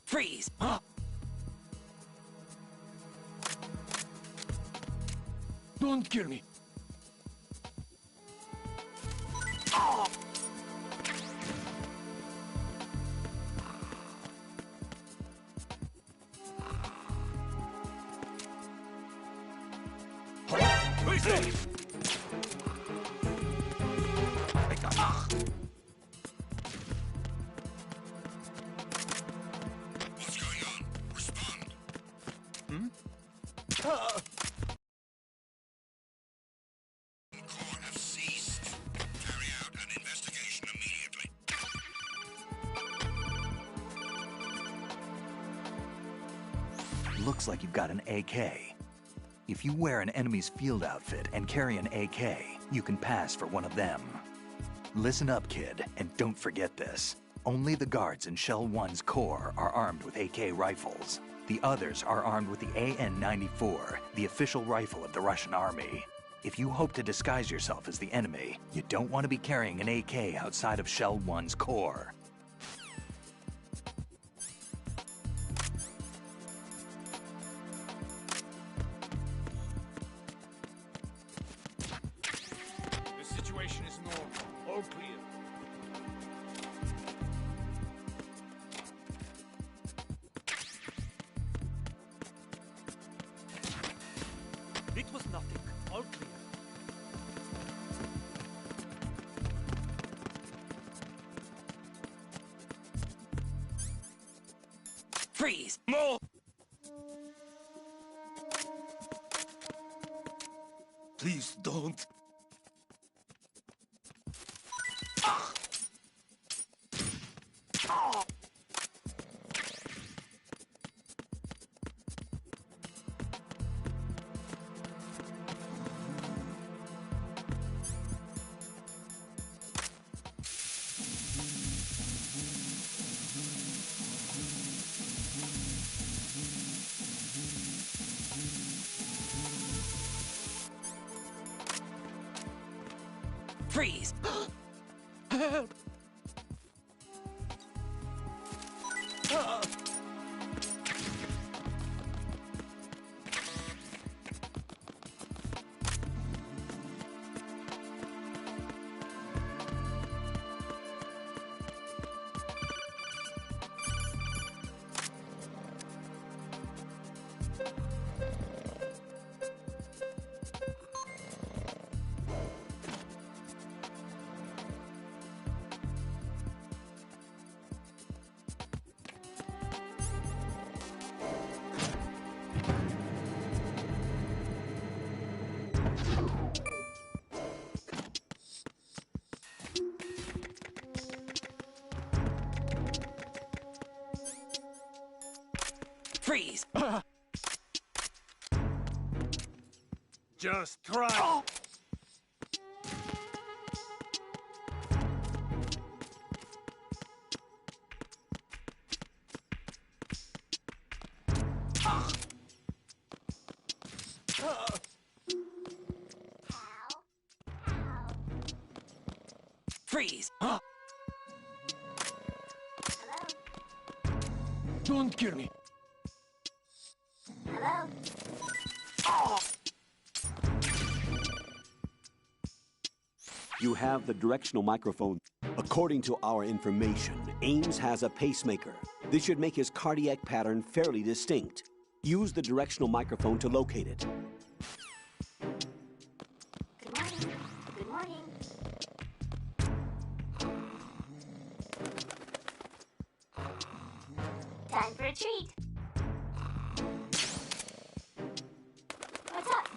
Freeze! Don't kill me. Looks like you've got an AK. If you wear an enemy's field outfit and carry an AK, you can pass for one of them. Listen up, kid, and don't forget this. Only the guards in Shell 1's core are armed with AK rifles. The others are armed with the AN-94, the official rifle of the Russian army. If you hope to disguise yourself as the enemy, you don't want to be carrying an AK outside of Shell 1's core. It was nothing. All clear. Freeze! More! Please don't. Freeze! Help! Freeze! Just try. Oh. Freeze! Don't kill me. You have the directional microphone. According to our information, Ames has a pacemaker. This should make his cardiac pattern fairly distinct. Use the directional microphone to locate it. Good morning. Good morning. Time for a treat. What's up?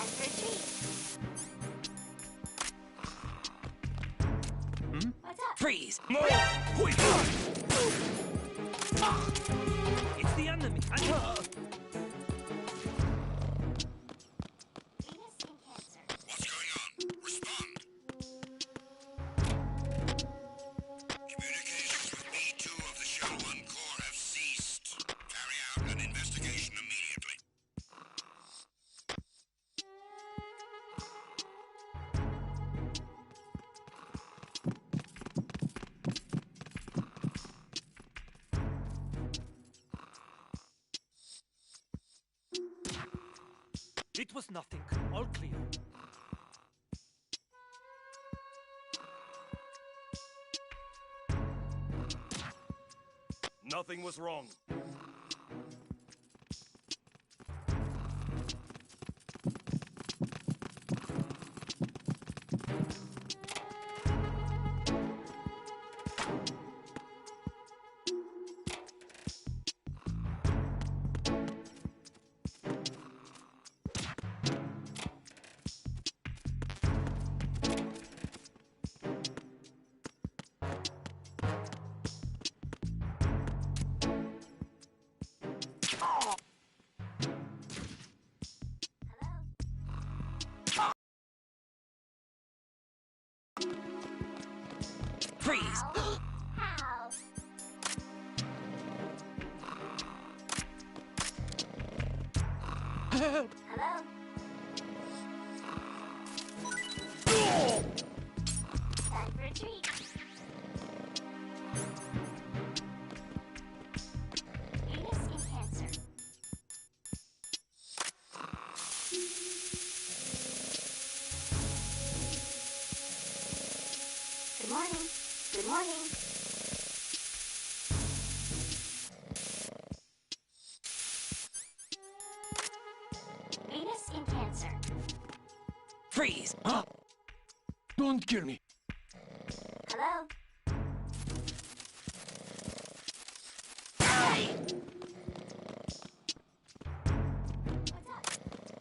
Time for a treat. What's up? Freeze! More! It's the enemy! Venus in Cancer. What's going on? Respond. Communications with B2 of the Shell 1 Core have ceased. Carry out an investigation immediately. It was nothing. All clear. Nothing was wrong. Freeze! How? Help! Hello? Time for a treat. Venus in Cancer. Good morning. Good morning. Venus in Cancer. Freeze! Don't kill me. Hello? What's up? Hello?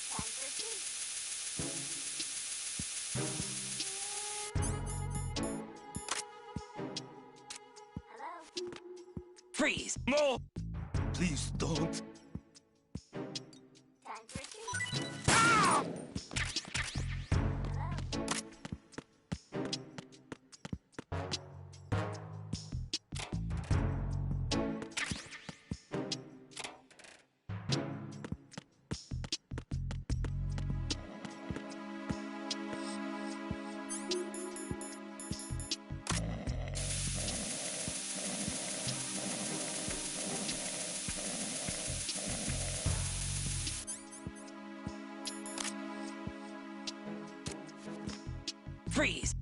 Time for a treat. Hello? Freeze! More! Please don't. Time for a treat. Hello? Freeze!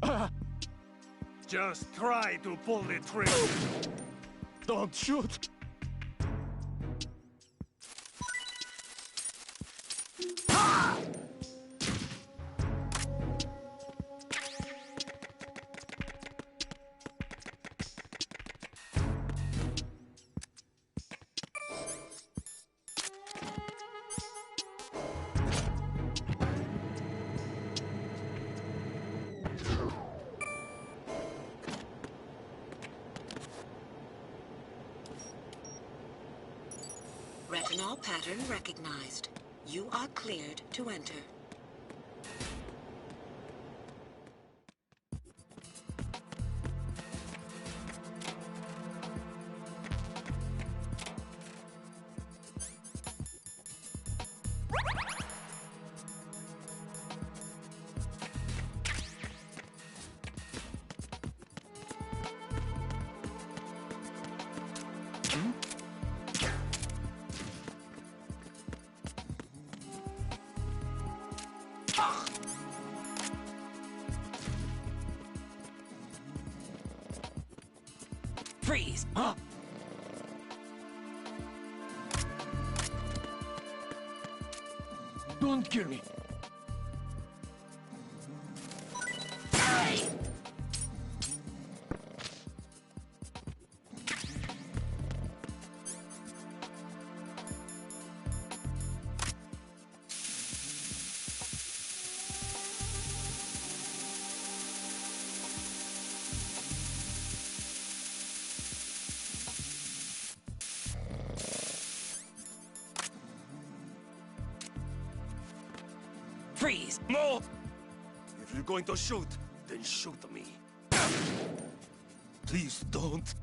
Just try to pull the trigger. Don't shoot. Retinol pattern recognized. You are cleared to enter. Freeze! Don't kill me. Freeze! No! If you're going to shoot, then shoot me. Please don't.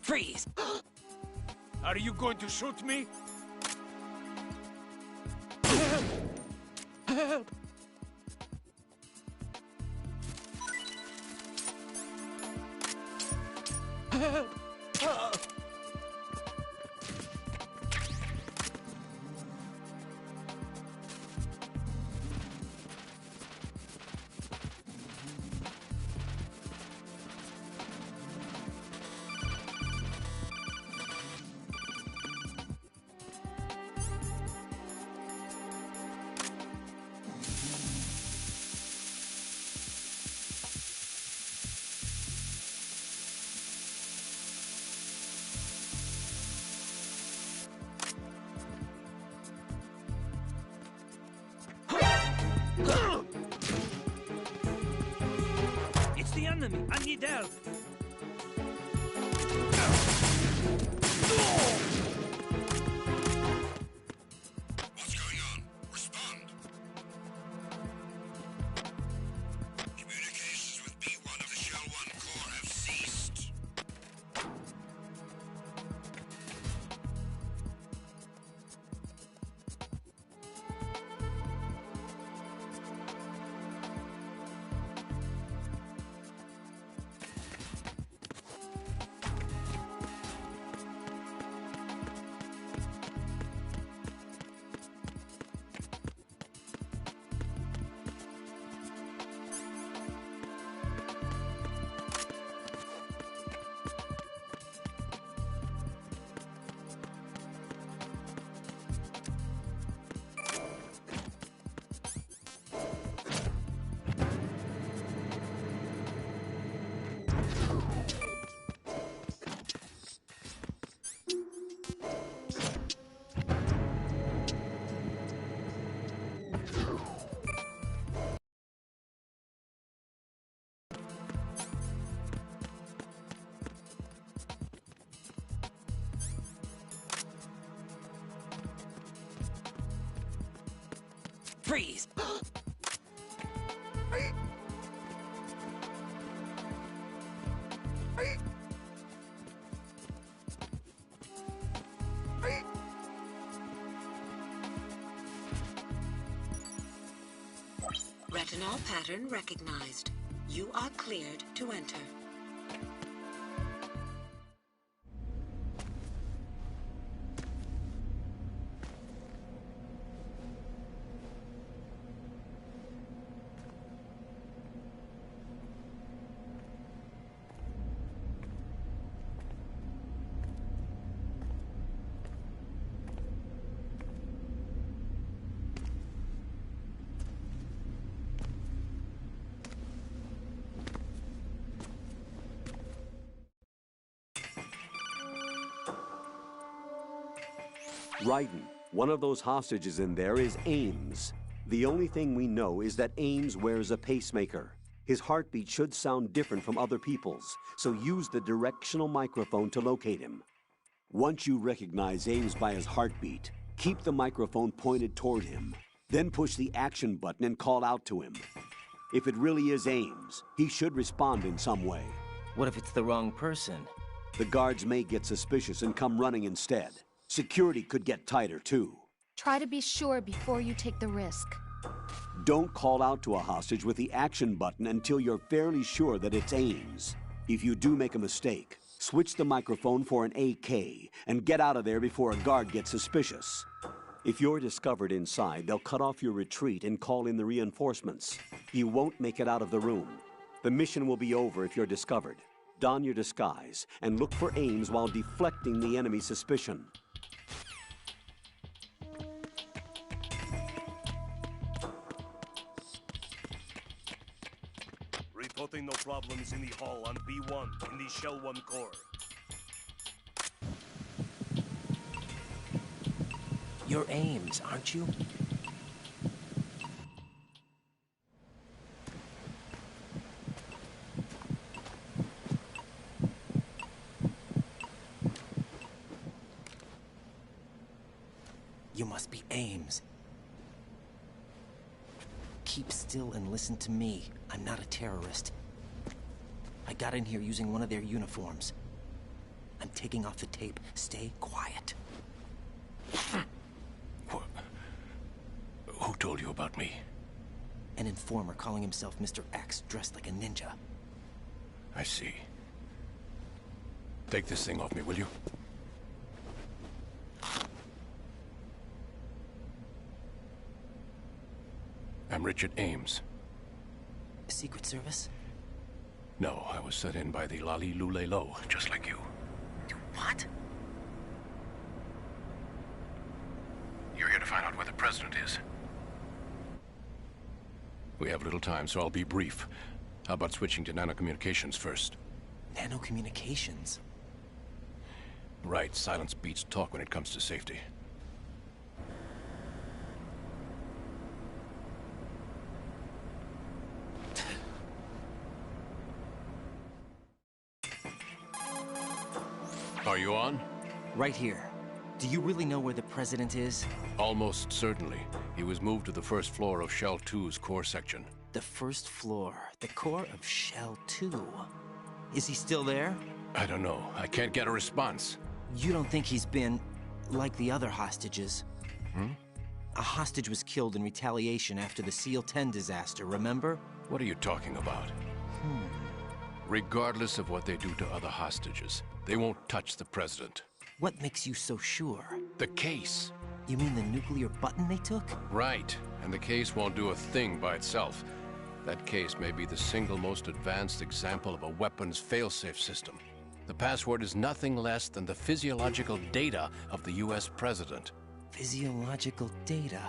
Freeze! Are you going to shoot me? It's the enemy! I need help! What's going on? Respond. Communications with B1 of the Shell 1 Corps have ceased. Freeze! Retinol pattern recognized. You are cleared to enter. Raiden, one of those hostages in there is Ames. The only thing we know is that Ames wears a pacemaker. His heartbeat should sound different from other people's, so use the directional microphone to locate him. Once you recognize Ames by his heartbeat, keep the microphone pointed toward him. Then push the action button and call out to him. If it really is Ames, he should respond in some way. What if it's the wrong person? The guards may get suspicious and come running instead. Security could get tighter, too. Try to be sure before you take the risk. Don't call out to a hostage with the action button until you're fairly sure that it's Ames. If you do make a mistake, switch the microphone for an AK and get out of there before a guard gets suspicious. If you're discovered inside, they'll cut off your retreat and call in the reinforcements. You won't make it out of the room. The mission will be over if you're discovered. Don your disguise and look for Ames while deflecting the enemy's suspicion. Reporting no problems in the hall on B1 in the Shell 1 core. You're Ames, aren't you? You must be Ames. Keep still and listen to me. I'm not a terrorist. I got in here using one of their uniforms. I'm taking off the tape. Stay quiet. Who told you about me? An informer calling himself Mr. X, dressed like a ninja. I see. Take this thing off me, will you? I'm Richard Ames. Secret Service? No, I was sent in by the Lali Lule Lo, just like you. What? You're here to find out where the president is. We have little time, so I'll be brief. How about switching to nanocommunications first? Nanocommunications? Right, silence beats talk when it comes to safety. Are you on? Right here. Do you really know where the president is? Almost certainly. He was moved to the first floor of Shell 2's core section. The first floor. The core of Shell 2. Is he still there? I don't know. I can't get a response. You don't think he's been like the other hostages? A hostage was killed in retaliation after the SEAL 10 disaster, remember? What are you talking about? Regardless of what they do to other hostages, they won't touch the president. What makes you so sure? The case. You mean the nuclear button they took? Right. And the case won't do a thing by itself. That case may be the single most advanced example of a weapons failsafe system. The password is nothing less than the physiological data of the US president. Physiological data?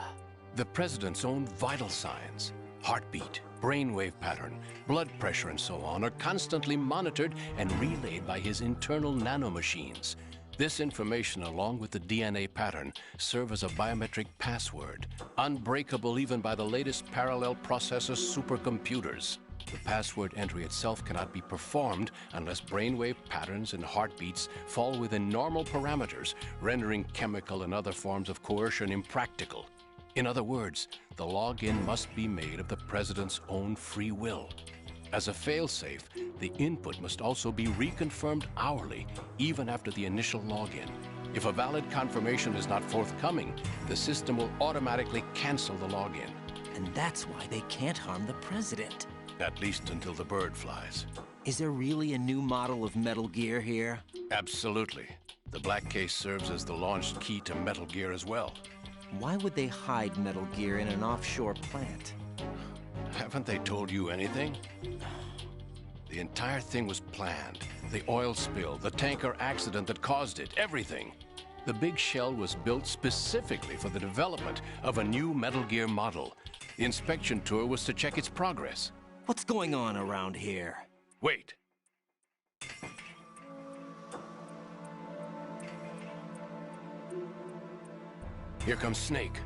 The president's own vital signs, heartbeat, brainwave pattern, blood pressure, and so on, are constantly monitored and relayed by his internal nanomachines. This information, along with the DNA pattern, serve as a biometric password, unbreakable even by the latest parallel processor supercomputers. The password entry itself cannot be performed unless brainwave patterns and heartbeats fall within normal parameters, rendering chemical and other forms of coercion impractical. In other words, the login must be made of the president's own free will. As a failsafe, the input must also be reconfirmed hourly, even after the initial login. If a valid confirmation is not forthcoming, the system will automatically cancel the login. And that's why they can't harm the president. At least until the bird flies. Is there really a new model of Metal Gear here? Absolutely. The black case serves as the launch key to Metal Gear as well. Why would they hide Metal Gear in an offshore plant? Haven't they told you anything? The entire thing was planned. The oil spill, the tanker accident that caused it, everything. The big shell was built specifically for the development of a new Metal Gear model. The inspection tour was to check its progress. What's going on around here? Wait. Here comes Snake.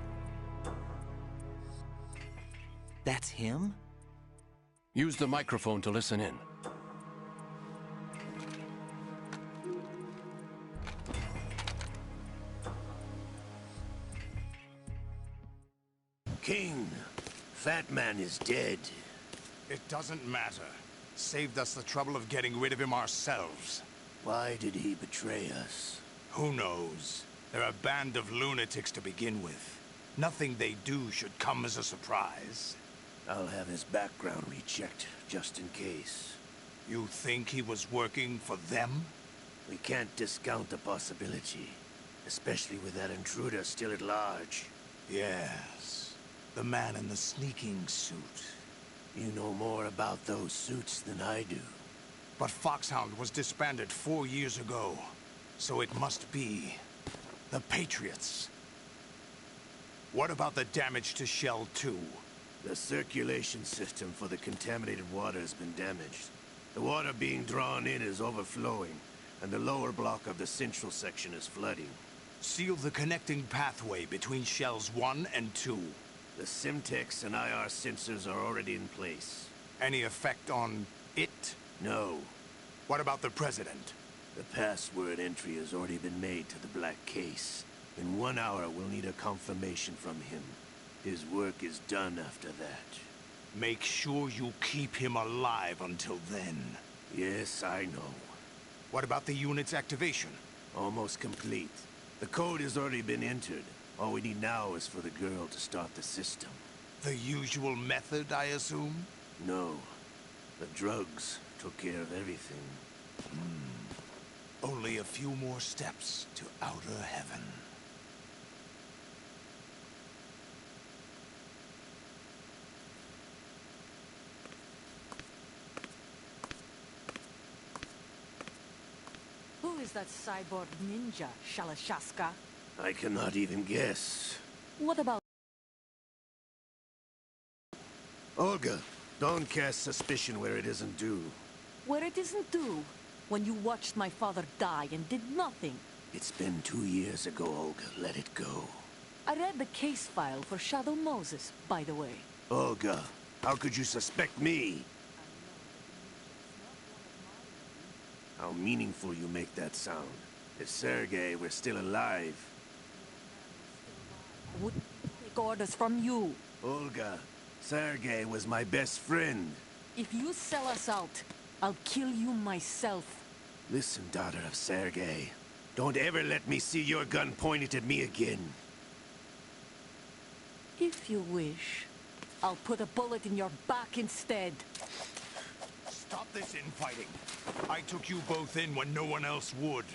That's him? Use the microphone to listen in. King, Fat Man is dead. It doesn't matter. Saved us the trouble of getting rid of him ourselves. Why did he betray us? Who knows? They're a band of lunatics to begin with. Nothing they do should come as a surprise. I'll have his background rechecked, just in case. You think he was working for them? We can't discount the possibility, especially with that intruder still at large. Yes. The man in the sneaking suit. You know more about those suits than I do. But Foxhound was disbanded 4 years ago. So it must be the Patriots. What about the damage to Shell 2? The circulation system for the contaminated water has been damaged. The water being drawn in is overflowing, and the lower block of the central section is flooding. Seal the connecting pathway between Shells 1 and 2. The Simtex and IR sensors are already in place. Any effect on it? No. What about the President? The password entry has already been made to the black case. In 1 hour, we'll need a confirmation from him. His work is done after that. Make sure you keep him alive until then. Yes, I know. What about the unit's activation? Almost complete. The code has already been entered. All we need now is for the girl to start the system. The usual method, I assume? No. The drugs took care of everything. Only a few more steps to outer heaven. Who is that cyborg ninja, Shalashaska? I cannot even guess. What about... Olga, don't cast suspicion where it isn't due. Where it isn't due? When you watched my father die and did nothing. It's been 2 years ago, Olga. Let it go. I read the case file for Shadow Moses, by the way. Olga, how could you suspect me? How meaningful you make that sound. If Sergei were still alive... I wouldn't take orders from you. Olga, Sergei was my best friend. If you sell us out, I'll kill you myself. Listen, daughter of Sergei. Don't ever let me see your gun pointed at me again. If you wish, I'll put a bullet in your back instead. Stop this infighting. I took you both in when no one else would.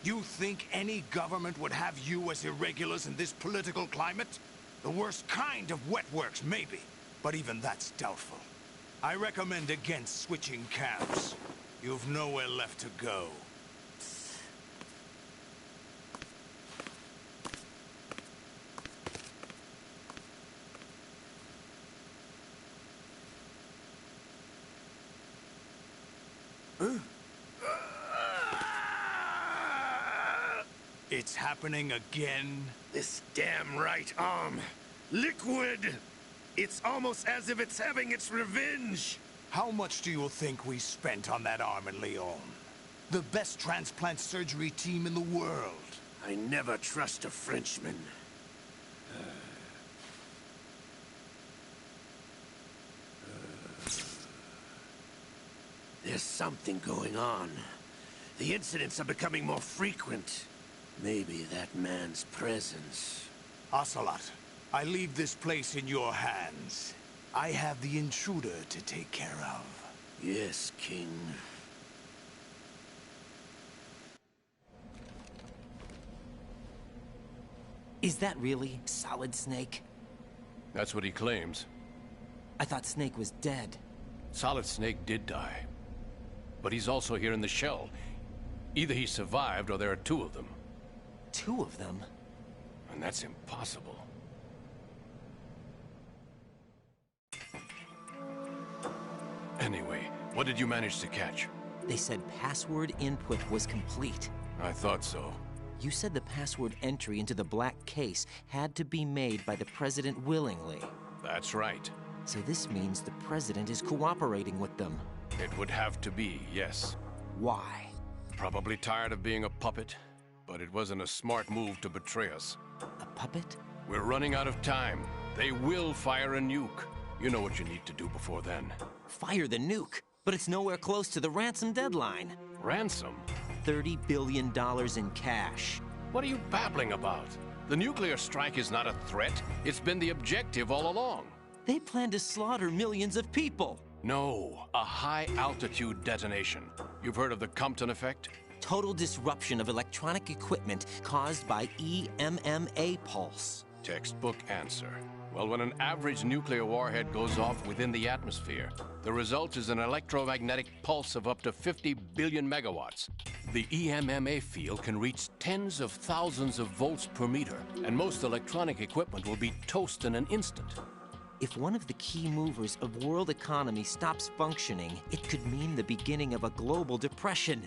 You think any government would have you as irregulars in this political climate? The worst kind of wet works, maybe. But even that's doubtful. I recommend against switching camps. You've nowhere left to go. It's happening again? This damn right arm. Liquid! It's almost as if it's having its revenge! How much do you think we spent on that arm in Lyon? The best transplant surgery team in the world. I never trust a Frenchman. There's something going on. The incidents are becoming more frequent. Maybe that man's presence. Ocelot, I leave this place in your hands. I have the intruder to take care of. Yes, King. Is that really Solid Snake? That's what he claims. I thought Snake was dead. Solid Snake did die. But he's also here in the shell. Either he survived or there are two of them. Two of them? And that's impossible. Anyway, what did you manage to catch? They said password input was complete. I thought so. You said the password entry into the black case had to be made by the President willingly. That's right. So this means the President is cooperating with them. It would have to be, yes. Why? Probably tired of being a puppet, but it wasn't a smart move to betray us. A puppet? We're running out of time. They will fire a nuke. You know what you need to do before then. Fire the nuke? But it's nowhere close to the ransom deadline. Ransom? $30 billion in cash. What are you babbling about? The nuclear strike is not a threat. It's been the objective all along. They plan to slaughter millions of people. No, a high-altitude detonation. You've heard of the Compton effect? Total disruption of electronic equipment caused by EMMA pulse. Textbook answer. Well, when an average nuclear warhead goes off within the atmosphere, the result is an electromagnetic pulse of up to 50 billion megawatts. The EMMA field can reach tens of thousands of volts per meter, and most electronic equipment will be toast in an instant. If one of the key movers of world economy stops functioning, it could mean the beginning of a global depression.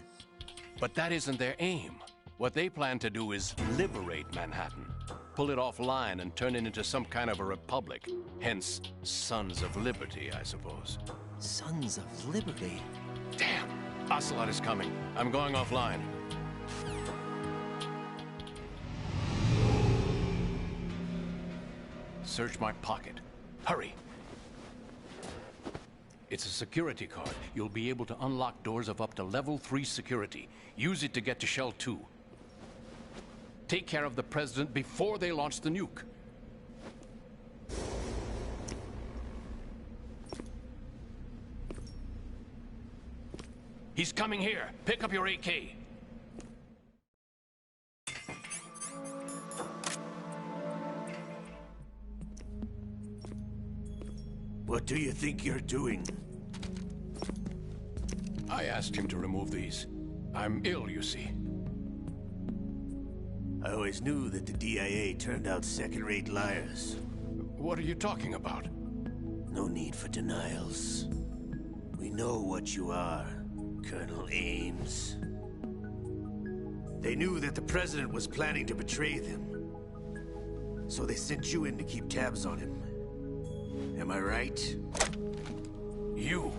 But that isn't their aim. What they plan to do is liberate Manhattan. Pull it offline and turn it into some kind of a republic. Hence, Sons of Liberty, I suppose. Sons of Liberty? Damn! Ocelot is coming. I'm going offline. Search my pocket. Hurry! It's a security card. You'll be able to unlock doors of up to level 3 security. Use it to get to Shell 2. Take care of the President before they launch the nuke. He's coming here. Pick up your AK. What do you think you're doing? I asked him to remove these. I'm ill, you see. I always knew that the DIA turned out second-rate liars. What are you talking about? No need for denials. We know what you are, Colonel Ames. They knew that the President was planning to betray them. So they sent you in to keep tabs on him. Am I right? You?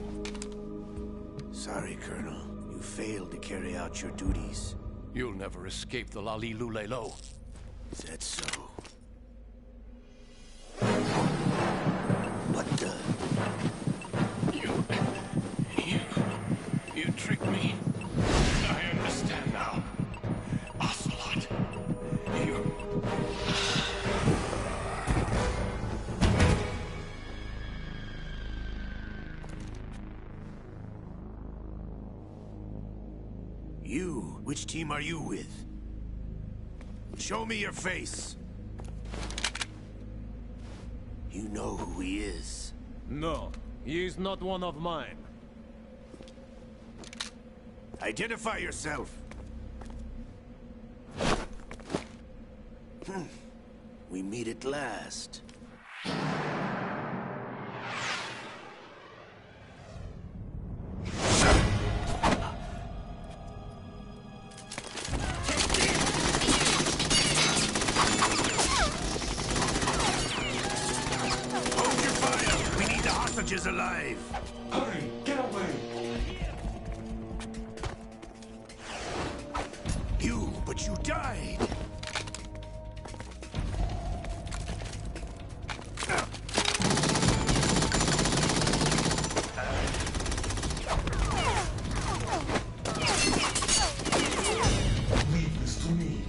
Sorry, Colonel. You failed to carry out your duties. You'll never escape the Lali Lulelo. Is that so? What the? You tricked me. I understand now. Ocelot, you... You? Which team are you with? Show me your face. You know who he is. No, he is not one of mine. Identify yourself. We meet at last. Is alive. Hurry, get away. But you died. Leave this to me.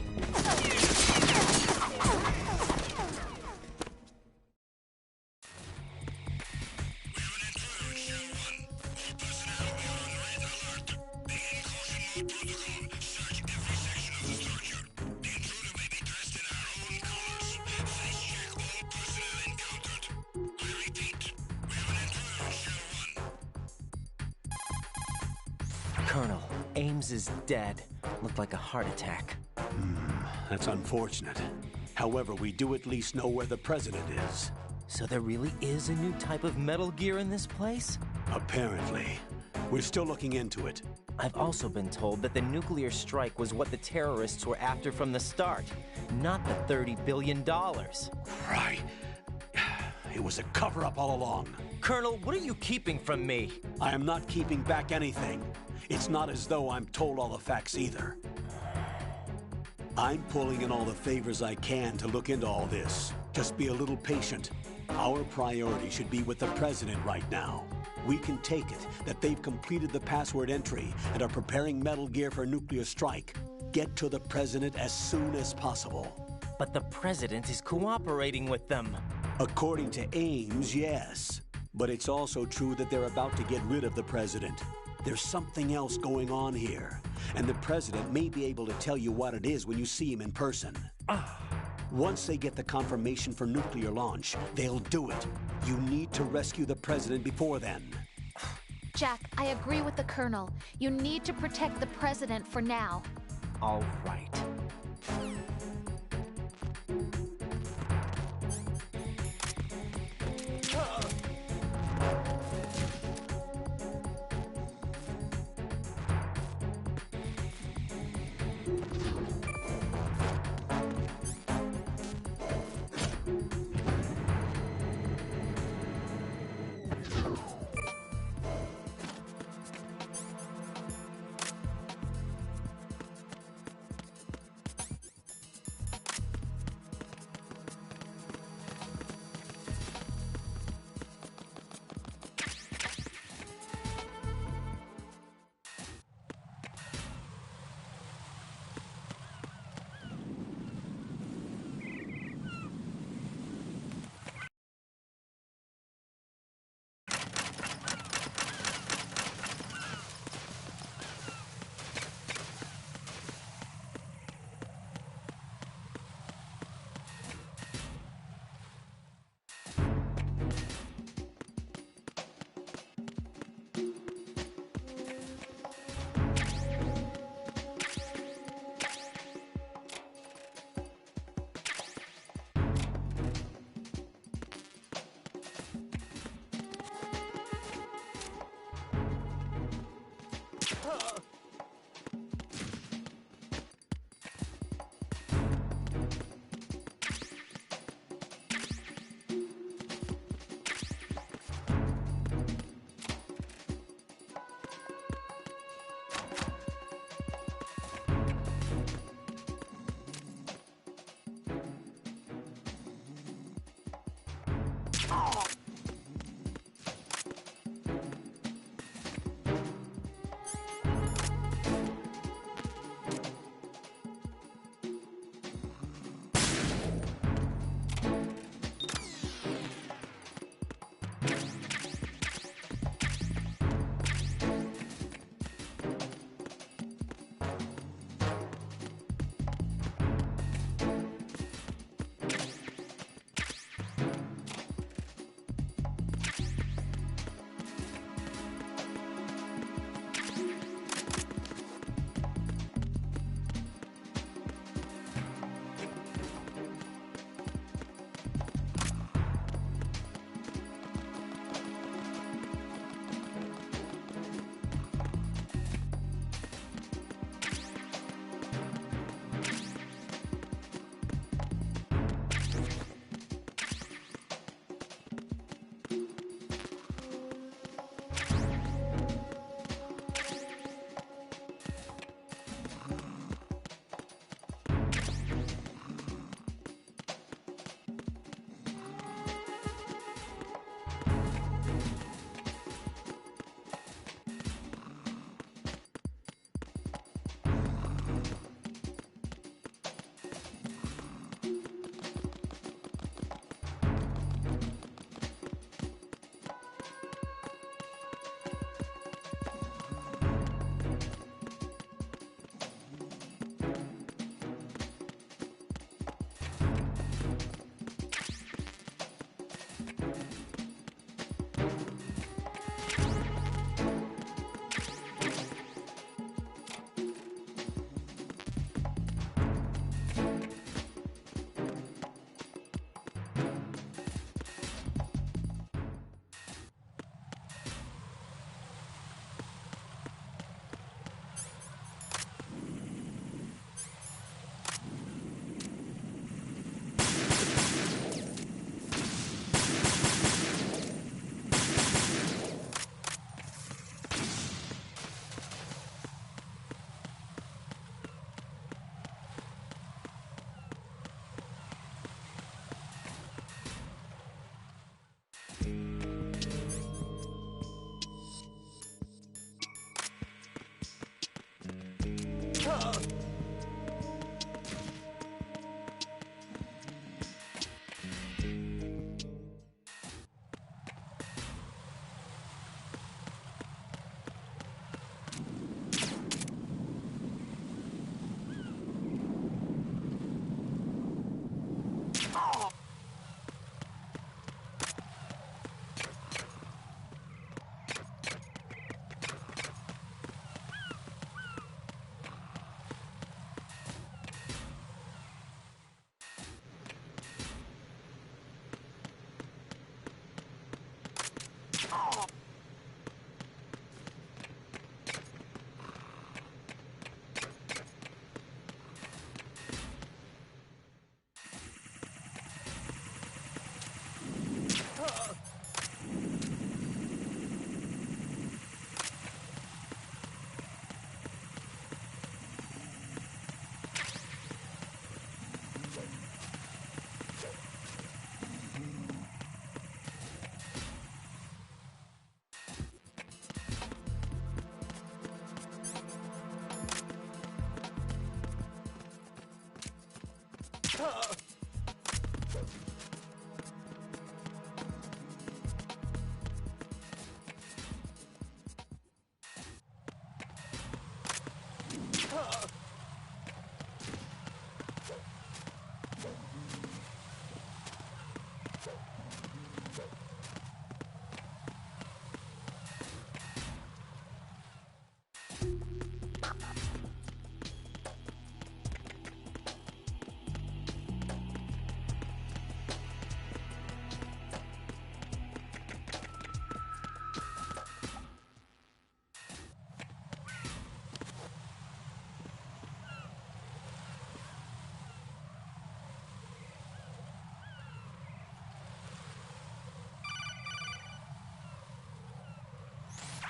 Colonel, Ames is dead. Looked like a heart attack. That's unfortunate. However, we do at least know where the President is. So there really is a new type of Metal Gear in this place? Apparently. We're still looking into it. I've also been told that the nuclear strike was what the terrorists were after from the start, not the $30 billion. Right. It was a cover-up all along. Colonel, what are you keeping from me? I am not keeping back anything. It's not as though I'm told all the facts either. I'm pulling in all the favors I can to look into all this. Just be a little patient. Our priority should be with the President right now. We can take it that they've completed the password entry and are preparing Metal Gear for nuclear strike. Get to the President as soon as possible. But the President is cooperating with them. According to Ames, yes. But it's also true that they're about to get rid of the President. There's something else going on here, and the President may be able to tell you what it is when you see him in person. Once they get the confirmation for nuclear launch, they'll do it. You need to rescue the president before then. Jack, I agree with the Colonel. You need to protect the President for now. All right.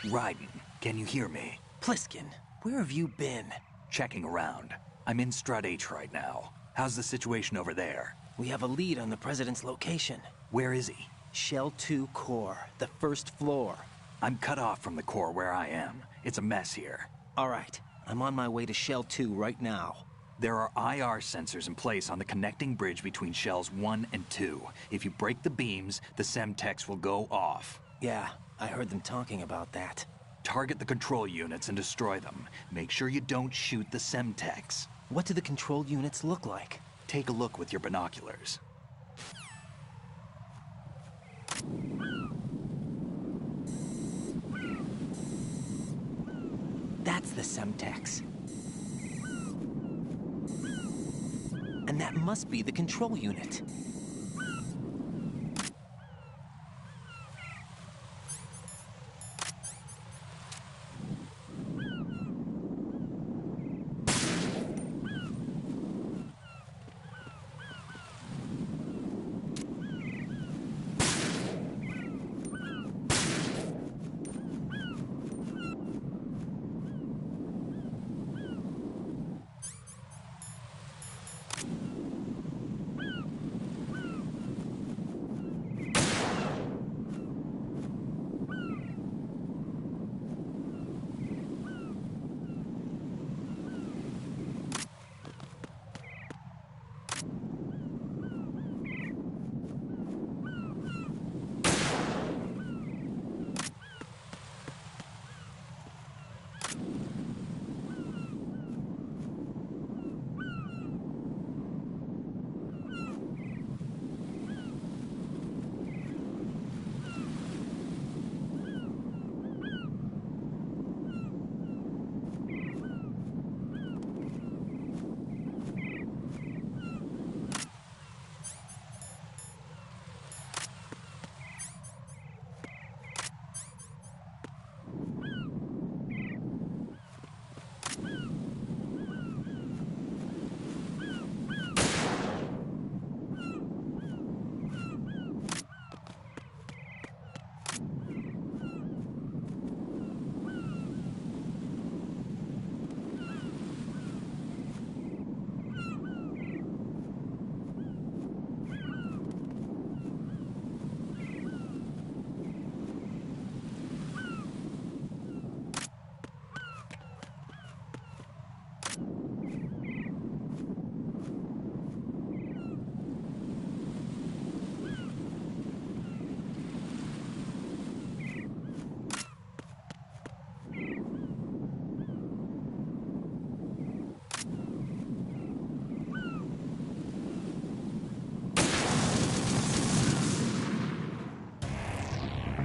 Raiden, can you hear me? Pliskin, where have you been? Checking around. I'm in Strut H right now. How's the situation over there? We have a lead on the President's location. Where is he? Shell 2 core, the first floor. I'm cut off from the core where I am. It's a mess here. All right, I'm on my way to Shell 2 right now. There are IR sensors in place on the connecting bridge between Shells 1 and 2. If you break the beams, the Semtex will go off. Yeah, I heard them talking about that. Target the control units and destroy them. Make sure you don't shoot the Semtex. What do the control units look like? Take a look with your binoculars. That's the Semtex. And that must be the control unit.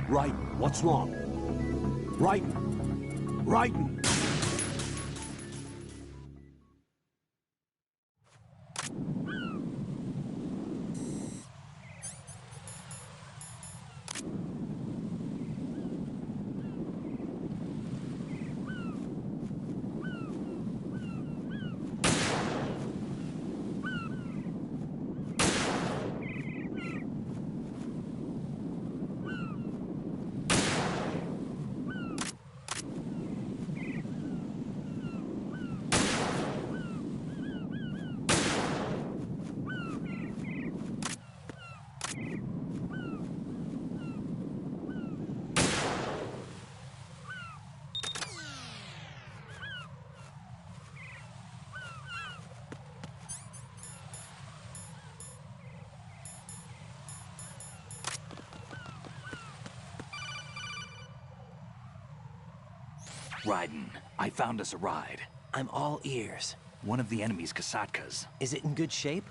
Raiden, what's wrong? Raiden! Raiden! Raiden, I found us a ride. I'm all ears. One of the enemy's Kasatkas. Is it in good shape?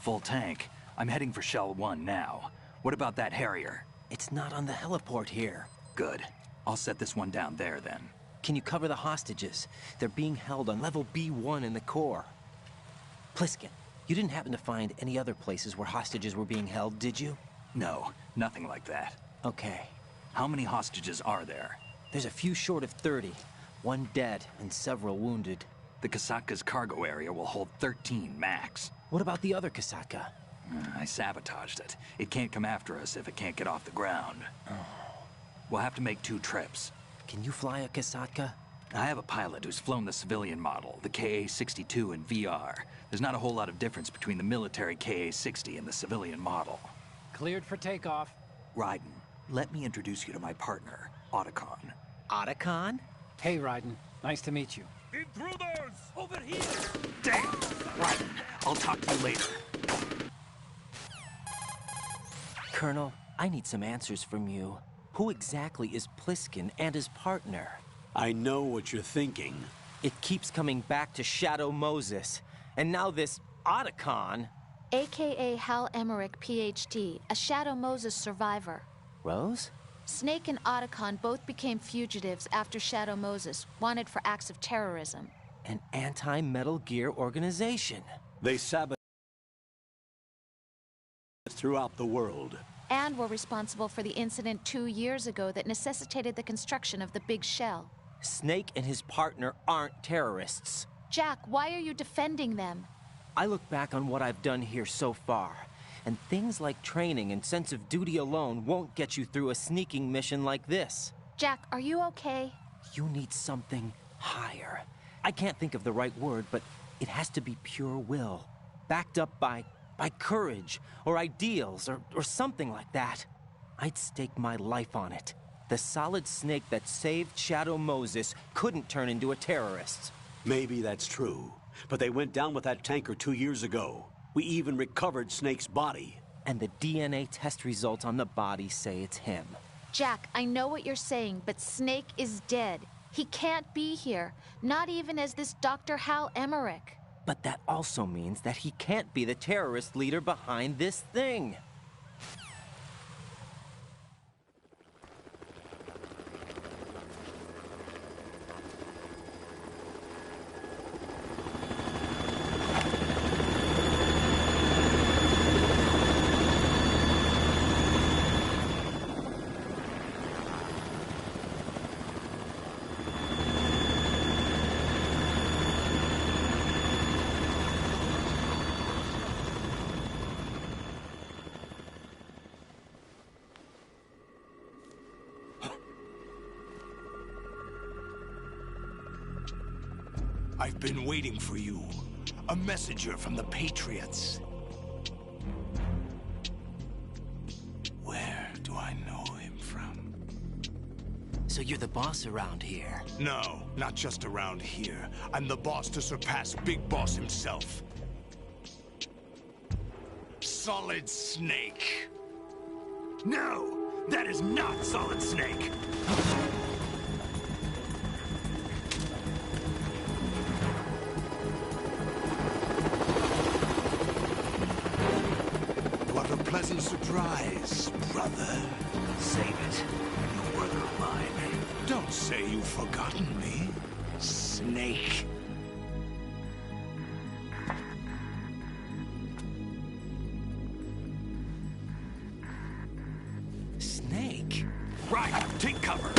Full tank. I'm heading for Shell 1 now. What about that Harrier? It's not on the heliport here. Good. I'll set this one down there then. Can you cover the hostages? They're being held on level B1 in the core. Pliskin, you didn't happen to find any other places where hostages were being held, did you? No, nothing like that. Okay. How many hostages are there? There's a few short of 30. One dead and several wounded. The Kasatka's cargo area will hold 13 max. What about the other Kasatka? I sabotaged it. It can't come after us if it can't get off the ground. We'll have to make 2 trips. Can you fly a Kasatka? I have a pilot who's flown the civilian model, the KA-62 in VR. There's not a whole lot of difference between the military KA-60 and the civilian model. Cleared for takeoff. Raiden, let me introduce you to my partner, Otacon. Otacon? Hey, Raiden. Nice to meet you. Intruders! Over here! Damn! Raiden, I'll talk to you later. Colonel, I need some answers from you. Who exactly is Pliskin and his partner? I know what you're thinking. It keeps coming back to Shadow Moses. And now this Otacon. AKA Hal Emmerich, PhD, a Shadow Moses survivor. Rose? Snake and Otacon both became fugitives after Shadow Moses, wanted for acts of terrorism. An anti-Metal Gear organization. They sabotage throughout the world. And were responsible for the incident 2 years ago that necessitated the construction of the Big Shell. Snake and his partner aren't terrorists. Jack, why are you defending them? I look back on what I've done here so far, and things like training and sense of duty alone won't get you through a sneaking mission like this. Jack, are you okay? You need something higher. I can't think of the right word, but it has to be pure will, backed up by courage, or ideals, or something like that. I'd stake my life on it. The solid Snake that saved Shadow Moses couldn't turn into a terrorist. Maybe that's true, but they went down with that tanker 2 years ago. We even recovered Snake's body. And the DNA test results on the body say it's him. Jack, I know what you're saying, but Snake is dead. He can't be here, not even as this Dr. Hal Emmerich. But that also means that he can't be the terrorist leader behind this thing. I've been waiting for you. A messenger from the Patriots. Where do I know him from? So you're the boss around here? No, not just around here. I'm the boss to surpass Big Boss himself. Solid Snake. No! That is not Solid Snake! What a pleasant surprise, brother. Save it. You'll work of mine. Don't say you've forgotten me, Snake. Snake? Right, take cover.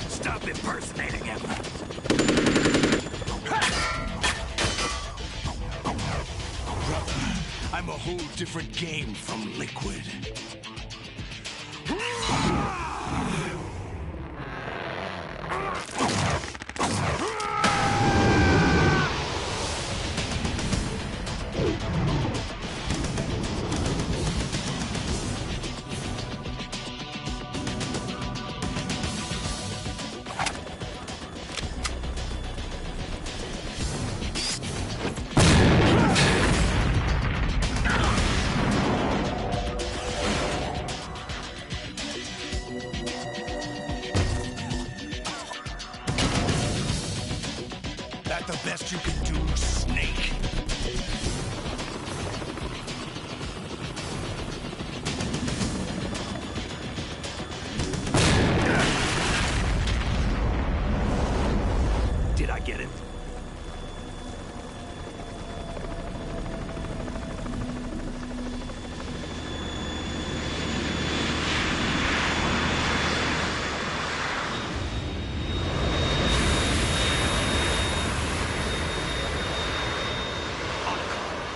Stop impersonating him. Brother, I'm a whole different game from Liquid.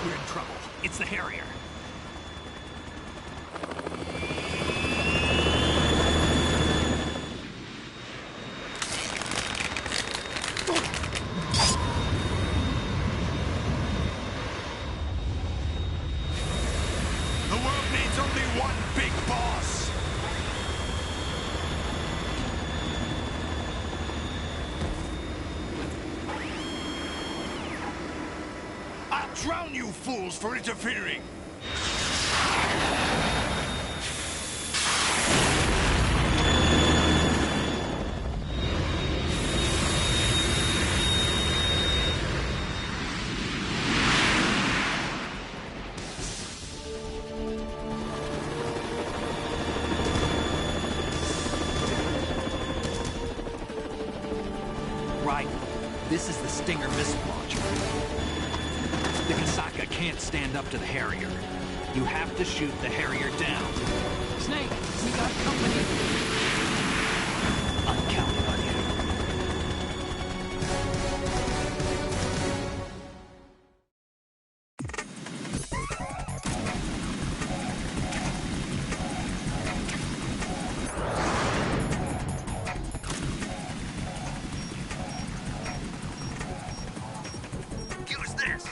We're in trouble. It's the Harrier. The world needs only one big boss. I'll drown you fools for interfering. Right. This is the Stinger missile launcher. The Kasaka can't stand up to the Harrier. You have to shoot the Harrier down. Snake, we got company. I'm counting on you. Use this!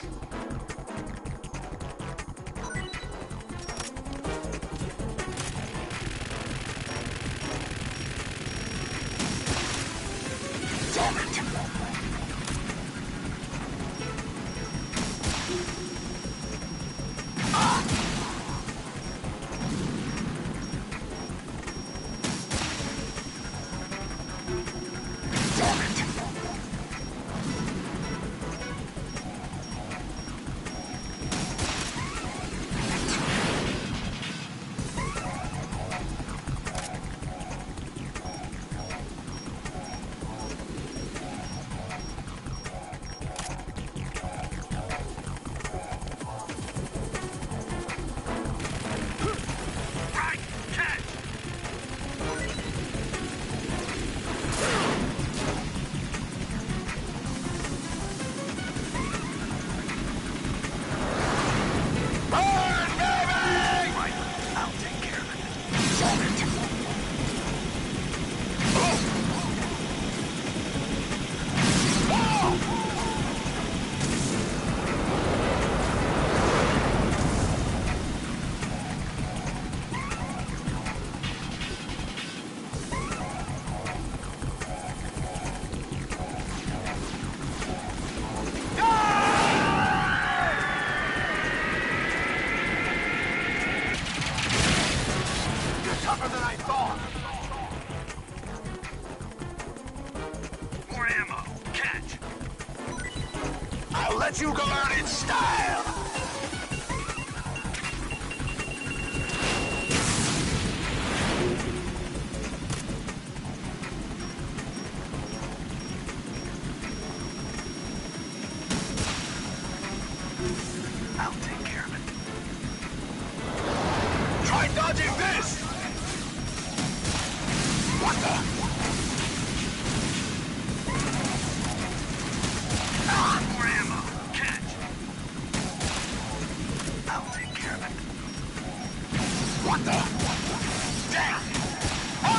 Damn it! Damn it! Right, catch! Burn, baby! Right, I'll take care of it. Damn it! You're tougher than I thought. More ammo. Catch. I'll let you go out in style. I'll take care of it. Try dodging this! What the? More ammo. Catch. I'll take care of it. What the? Damn! Ah!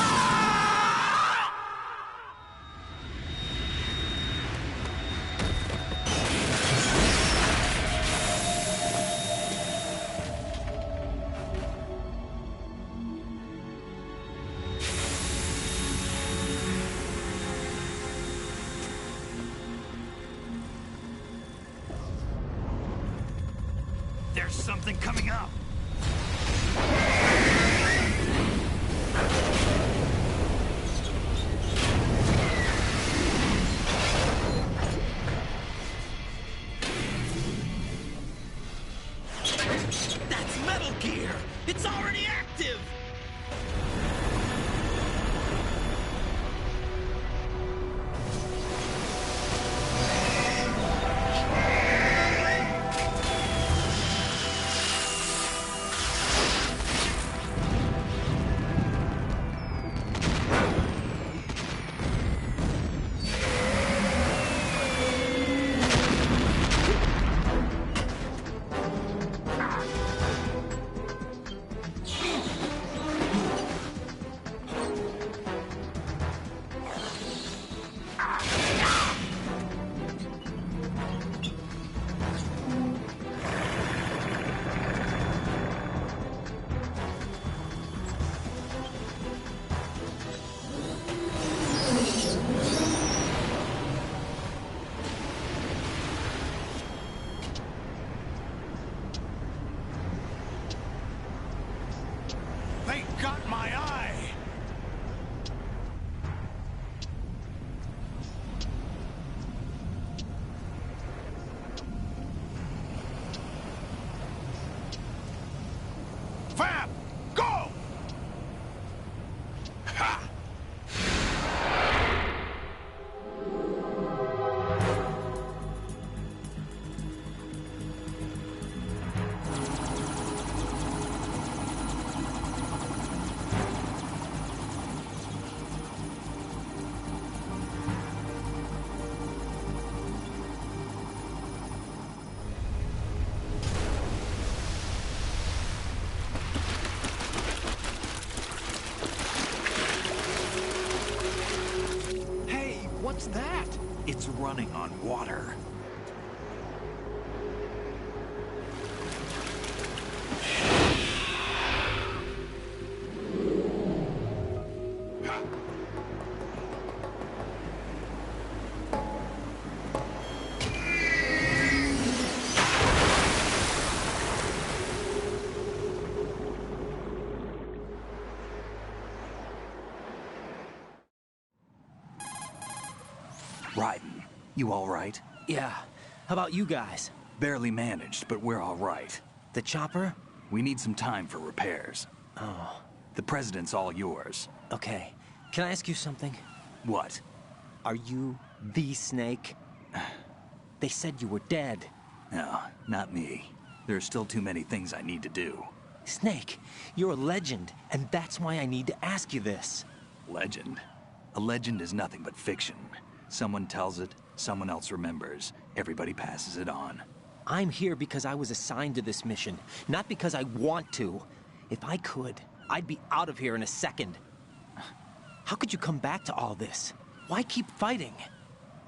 There's something coming up. That's Metal Gear! It's already active! Fam! Go! Ha! What's that? It's running on water. Raiden, you all right? Yeah. How about you guys? Barely managed, but we're all right. The chopper? We need some time for repairs. Oh. The president's all yours. Okay. Can I ask you something? What? Are you the Snake? They said you were dead. No, not me. There are still too many things I need to do. Snake, you're a legend, and that's why I need to ask you this. Legend? A legend is nothing but fiction. Someone tells it, someone else remembers. Everybody passes it on. I'm here because I was assigned to this mission, not because I want to. If I could, I'd be out of here in a second. How could you come back to all this? Why keep fighting?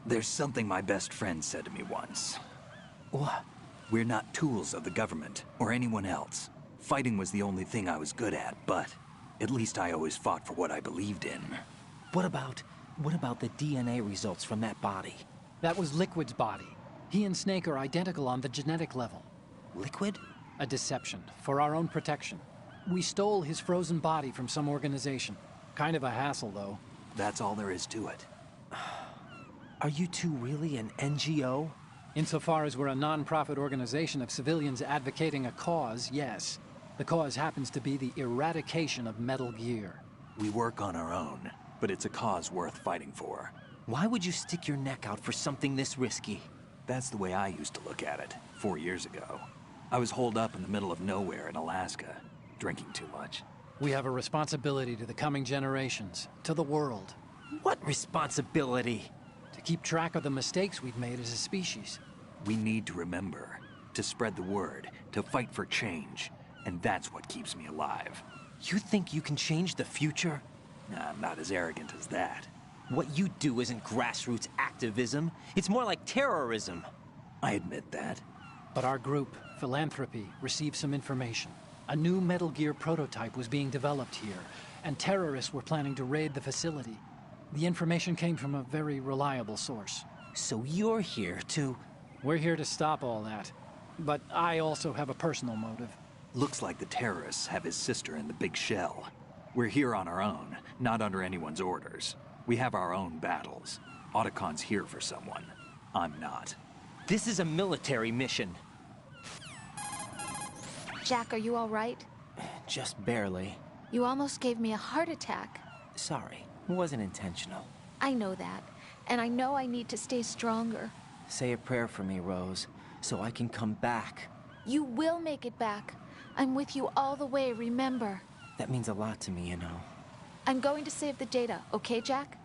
There's something my best friend said to me once. What? We're not tools of the government or anyone else. Fighting was the only thing I was good at, but at least I always fought for what I believed in. What about the DNA results from that body? That was Liquid's body. He and Snake are identical on the genetic level. Liquid? A deception, for our own protection. We stole his frozen body from some organization. Kind of a hassle, though. That's all there is to it. Are you two really an NGO? Insofar as we're a non-profit organization of civilians advocating a cause, yes. The cause happens to be the eradication of Metal Gear. We work on our own, but it's a cause worth fighting for. Why would you stick your neck out for something this risky? That's the way I used to look at it, 4 years ago. I was holed up in the middle of nowhere in Alaska, drinking too much. We have a responsibility to the coming generations, to the world. What responsibility? To keep track of the mistakes we've made as a species. We need to remember, to spread the word, to fight for change, and that's what keeps me alive. You think you can change the future? I'm not as arrogant as that. What you do isn't grassroots activism. It's more like terrorism. I admit that. But our group, Philanthropy, received some information. A new Metal Gear prototype was being developed here, and terrorists were planning to raid the facility. The information came from a very reliable source. So you're here to... We're here to stop all that. But I also have a personal motive. Looks like the terrorists have his sister in the big shell. We're here on our own, not under anyone's orders. We have our own battles. Otacon's here for someone. I'm not. This is a military mission. Jack, are you all right? Just barely. You almost gave me a heart attack. Sorry, it wasn't intentional. I know that, and I know I need to stay stronger. Say a prayer for me, Rose, so I can come back. You will make it back. I'm with you all the way, remember? That means a lot to me, you know. I'm going to save the data, okay, Jack?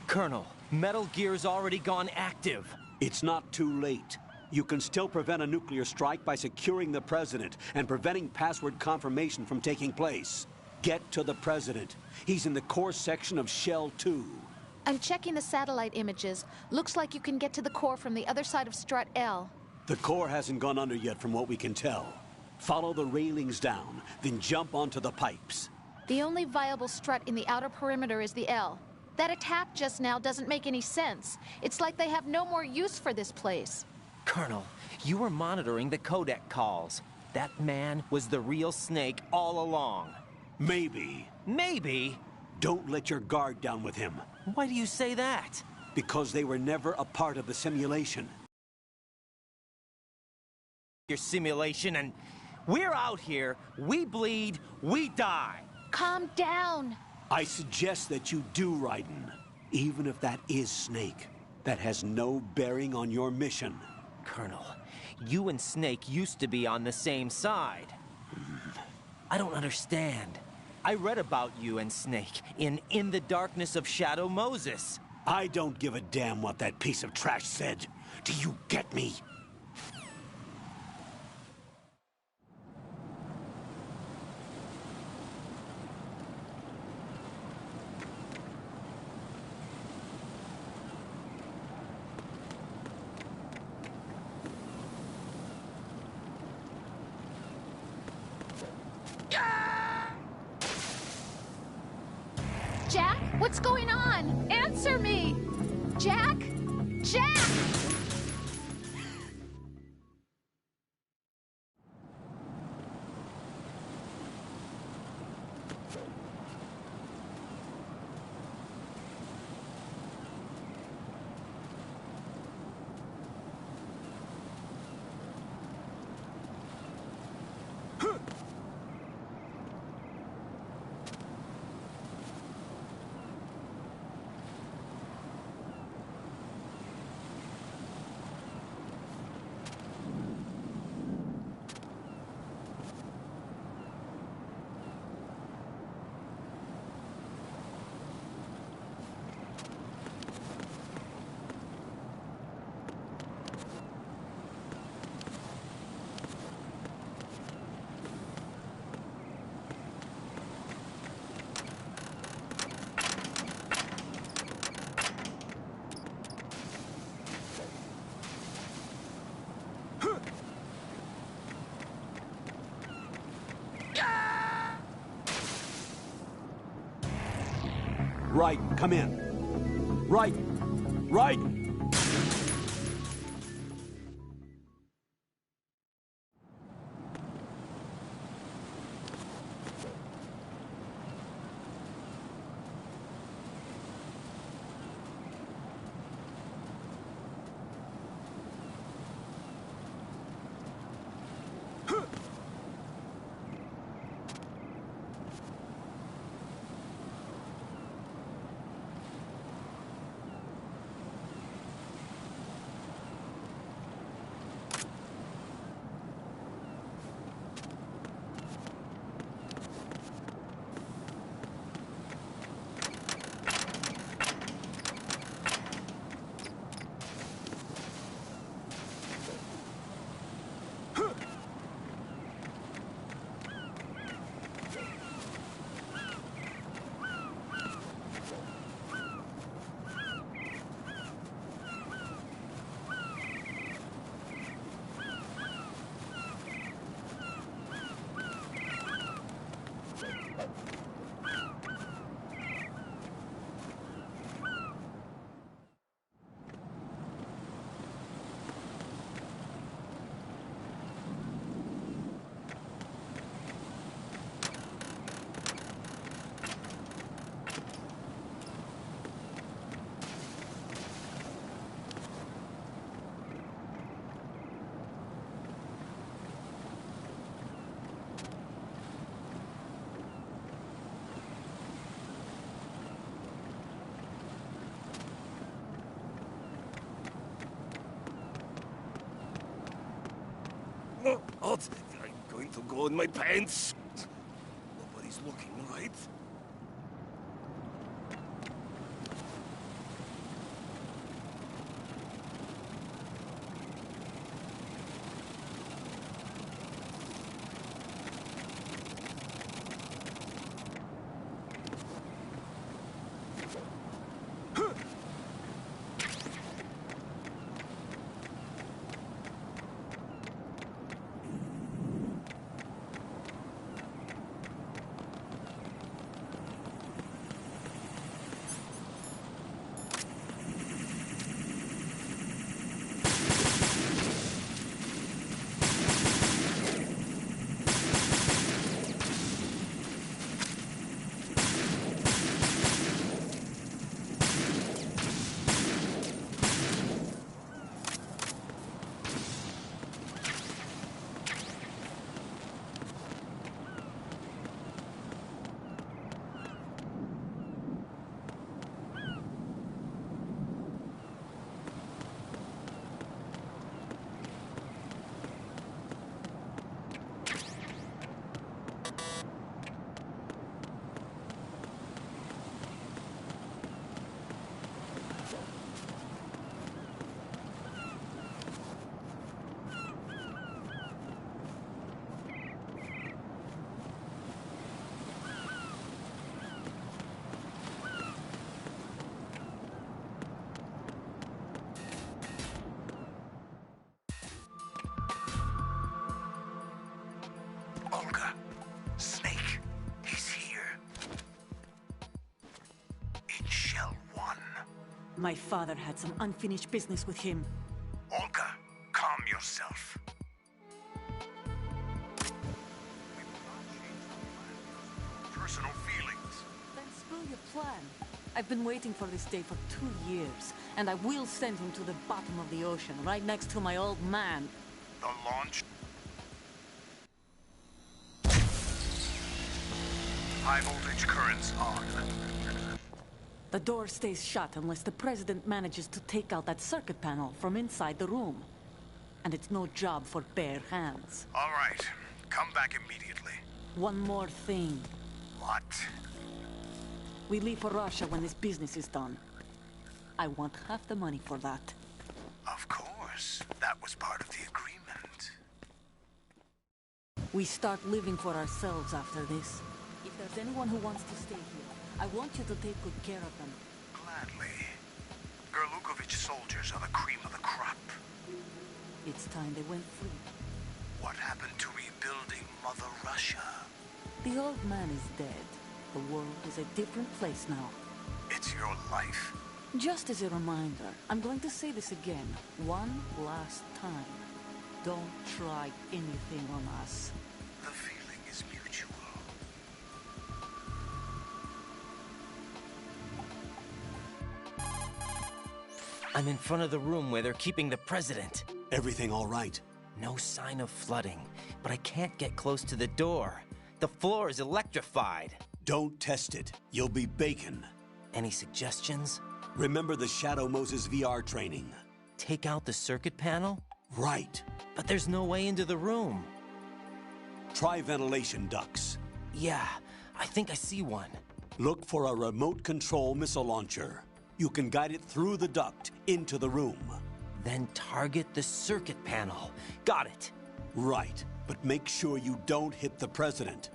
Colonel, Metal Gear's already gone active. It's not too late. You can still prevent a nuclear strike by securing the president and preventing password confirmation from taking place. Get to the president. He's in the core section of Shell 2. I'm checking the satellite images. Looks like you can get to the core from the other side of Strut L. The core hasn't gone under yet from what we can tell. Follow the railings down, then jump onto the pipes. The only viable strut in the outer perimeter is the L. That attack just now doesn't make any sense. It's like they have no more use for this place. Colonel, you were monitoring the codec calls. That man was the real Snake all along. Maybe. Maybe? Don't let your guard down with him. Why do you say that? Because they were never a part of the simulation. Your simulation, and we're out here, we bleed, we die. Calm down. I suggest that you do, Raiden. Even if that is Snake. That has no bearing on your mission. Colonel, you and Snake used to be on the same side. I don't understand. I read about you and Snake in the Darkness of Shadow Moses. I don't give a damn what that piece of trash said. Do you get me? Jack, what's going on? Answer me! Jack? Jack! Raiden, come in. Raiden! Raiden! Oh, God, I'm going to go in my pants. Nobody's looking, right? My father had some unfinished business with him. Olga, calm yourself. Personal feelings. Then spill your plan. I've been waiting for this day for 2 years, and I will send him to the bottom of the ocean, right next to my old man. The launch. High voltage currents on. The door stays shut unless the president manages to take out that circuit panel from inside the room. And it's no job for bare hands. All right. Come back immediately. One more thing. What? We leave for Russia when this business is done. I want half the money for that. Of course. That was part of the agreement. We start living for ourselves after this. If there's anyone who wants to stay here, I want you to take good care of them. Gladly. Gerlukovich soldiers are the cream of the crop. It's time they went free. What happened to rebuilding Mother Russia? The old man is dead. The world is a different place now. It's your life. Just as a reminder, I'm going to say this again, one last time. Don't try anything on us. The feeling is mutual. I'm in front of the room where they're keeping the president. Everything all right? No sign of flooding, but I can't get close to the door. The floor is electrified. Don't test it. You'll be bacon. Any suggestions? Remember the Shadow Moses VR training. Take out the circuit panel? Right. But there's no way into the room. Try ventilation ducts. Yeah, I think I see one. Look for a remote control missile launcher. You can guide it through the duct into the room. Then target the circuit panel. Got it. Right, but make sure you don't hit the president.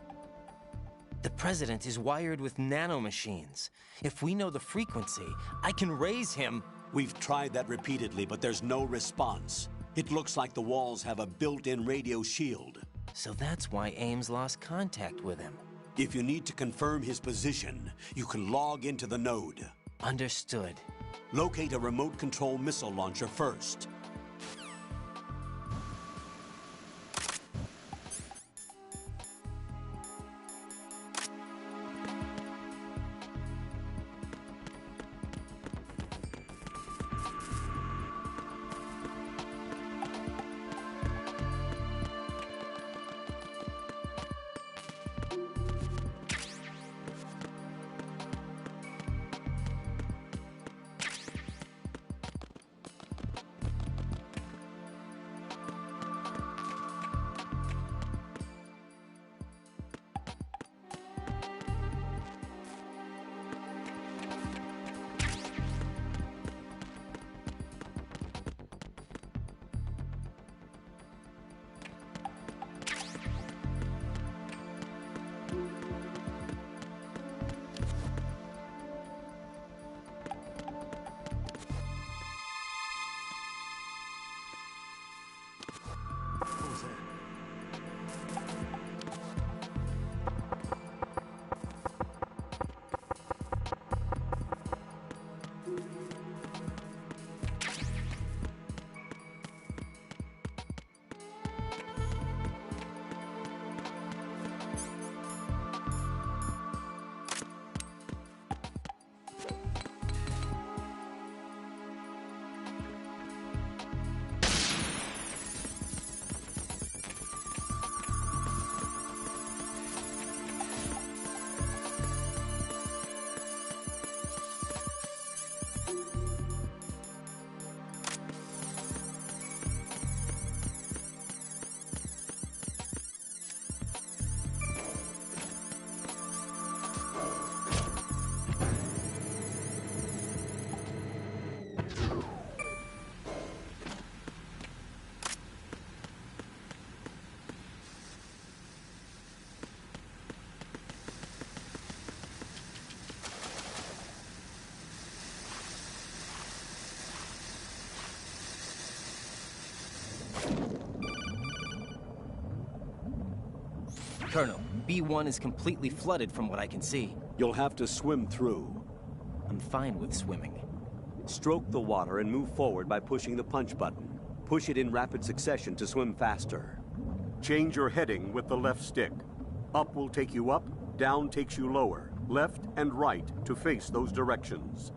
The president is wired with nanomachines. If we know the frequency, I can raise him. We've tried that repeatedly, but there's no response. It looks like the walls have a built-in radio shield. So that's why Ames lost contact with him. If you need to confirm his position, you can log into the node. Understood. Locate a remote control missile launcher first. Colonel, B1 is completely flooded from what I can see. You'll have to swim through. I'm fine with swimming. Stroke the water and move forward by pushing the punch button. Push it in rapid succession to swim faster. Change your heading with the left stick. Up will take you up, down takes you lower, left and right to face those directions.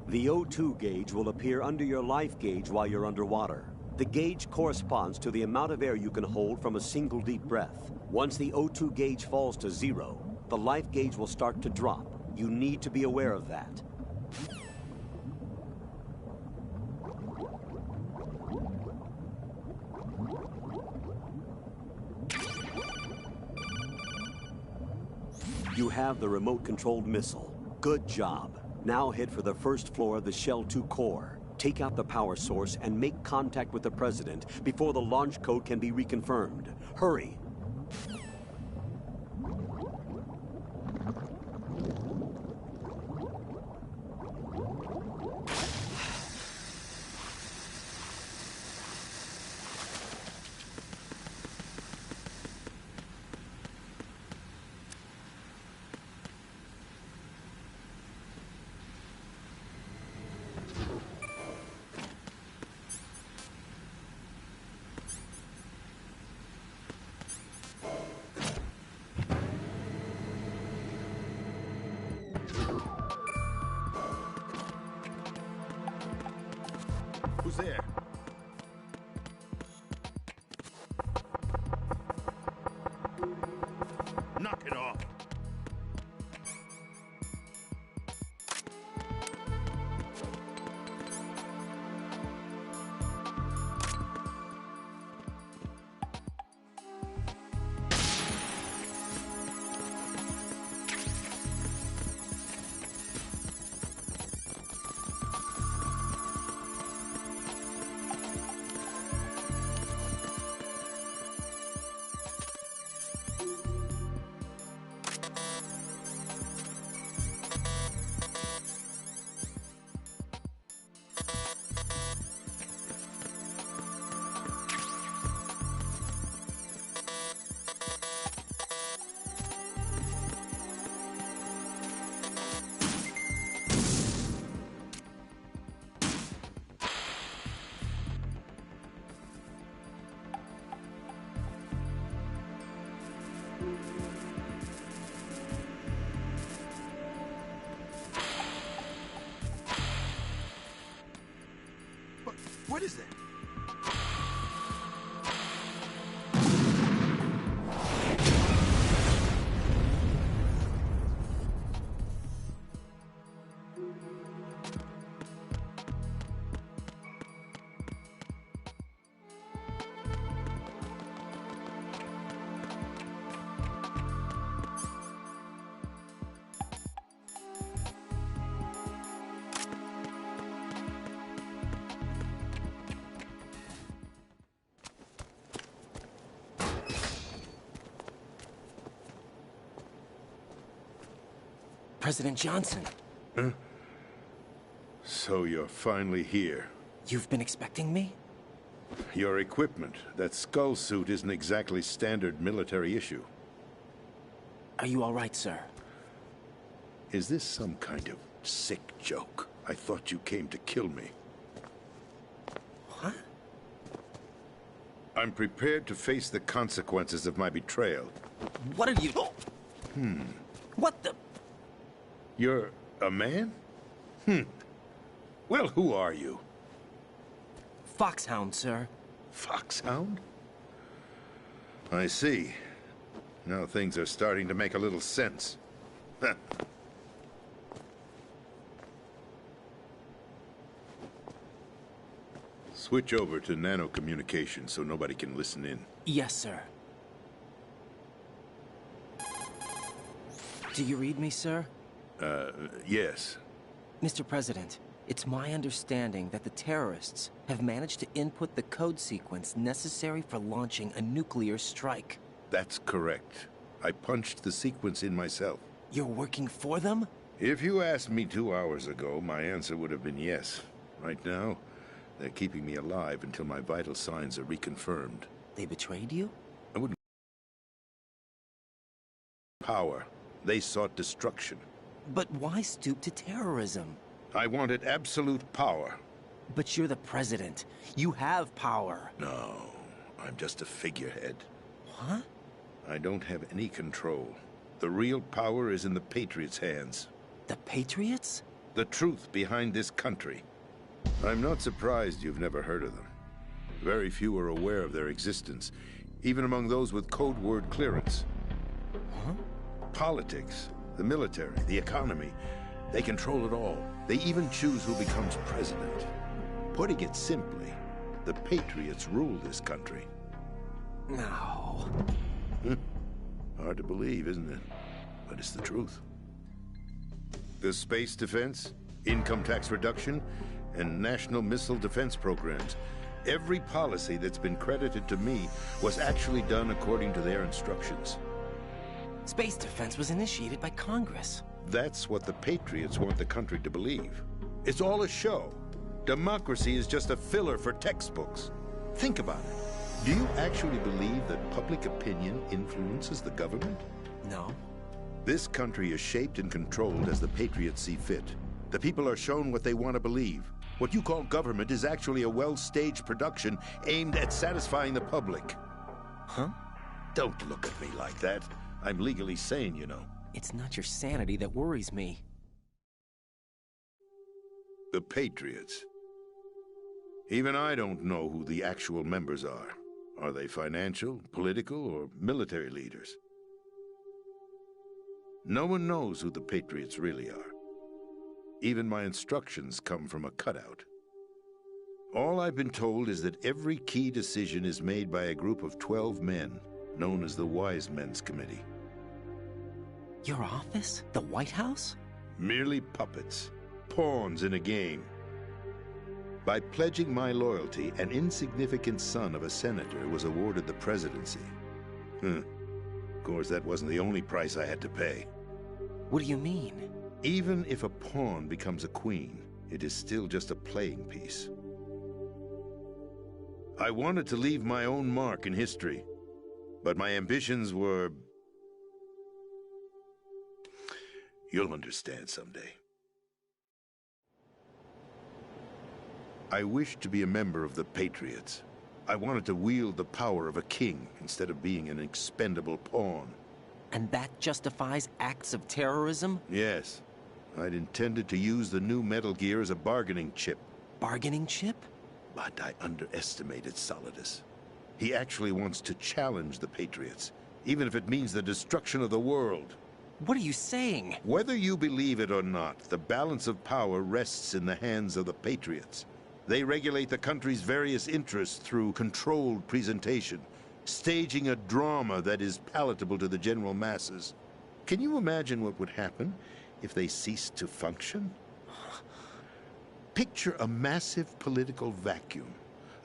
The O2 gauge will appear under your life gauge while you're underwater. The gauge corresponds to the amount of air you can hold from a single deep breath. Once the O2 gauge falls to 0, the life gauge will start to drop. You need to be aware of that. You have the remote-controlled missile. Good job. Now head for the first floor of the Shell 2 core. Take out the power source and make contact with the President before the launch code can be reconfirmed. Hurry. Who's there? Knock it off. What is that? President Johnson. Huh? So you're finally here. You've been expecting me? Your equipment, that skull suit, isn't exactly standard military issue. Are you all right, sir? Is this some kind of sick joke? I thought you came to kill me. What? I'm prepared to face the consequences of my betrayal. What are you... What the... You're a man? Well, who are you? Foxhound, sir. Foxhound? I see. Now things are starting to make a little sense. Switch over to nano communication so nobody can listen in. Yes, sir. Do you read me, sir? Yes. Mr. President, it's my understanding that the terrorists have managed to input the code sequence necessary for launching a nuclear strike. That's correct. I punched the sequence in myself. You're working for them? If you asked me 2 hours ago, my answer would have been yes. Right now, they're keeping me alive until my vital signs are reconfirmed. They betrayed you? I wouldn't... Power. They sought destruction. But why stoop to terrorism? I wanted absolute power. But you're the president. You have power. No, I'm just a figurehead. What? I don't have any control. The real power is in the Patriots' hands. The Patriots? The truth behind this country. I'm not surprised you've never heard of them. Very few are aware of their existence, even among those with code word clearance. Huh? Politics, the military, the economy, they control it all. They even choose who becomes president. Putting it simply, the Patriots rule this country. No. Hard to believe, isn't it? But it's the truth. The space defense, income tax reduction, and national missile defense programs. Every policy that's been credited to me was actually done according to their instructions. Space defense was initiated by Congress. That's what the Patriots want the country to believe. It's all a show. Democracy is just a filler for textbooks. Think about it. Do you actually believe that public opinion influences the government? No. This country is shaped and controlled as the Patriots see fit. The people are shown what they want to believe. What you call government is actually a well-staged production aimed at satisfying the public. Huh? Don't look at me like that. I'm legally sane, you know. It's not your sanity that worries me. The Patriots. Even I don't know who the actual members are. Are they financial, political, or military leaders? No one knows who the Patriots really are. Even my instructions come from a cutout. All I've been told is that every key decision is made by a group of 12 men, known as the Wise Men's Committee. Your office? The White House? Merely puppets, pawns in a game. By pledging my loyalty, an insignificant son of a senator was awarded the presidency. Of course, that wasn't the only price I had to pay. What do you mean? Even if a pawn becomes a queen, it is still just a playing piece. I wanted to leave my own mark in history, but my ambitions were... You'll understand someday. I wished to be a member of the Patriots. I wanted to wield the power of a king instead of being an expendable pawn. And that justifies acts of terrorism? Yes. I'd intended to use the new Metal Gear as a bargaining chip. Bargaining chip? But I underestimated Solidus. He actually wants to challenge the Patriots, even if it means the destruction of the world. What are you saying? Whether you believe it or not, the balance of power rests in the hands of the Patriots. They regulate the country's various interests through controlled presentation, staging a drama that is palatable to the general masses. Can you imagine what would happen if they ceased to function? Picture a massive political vacuum,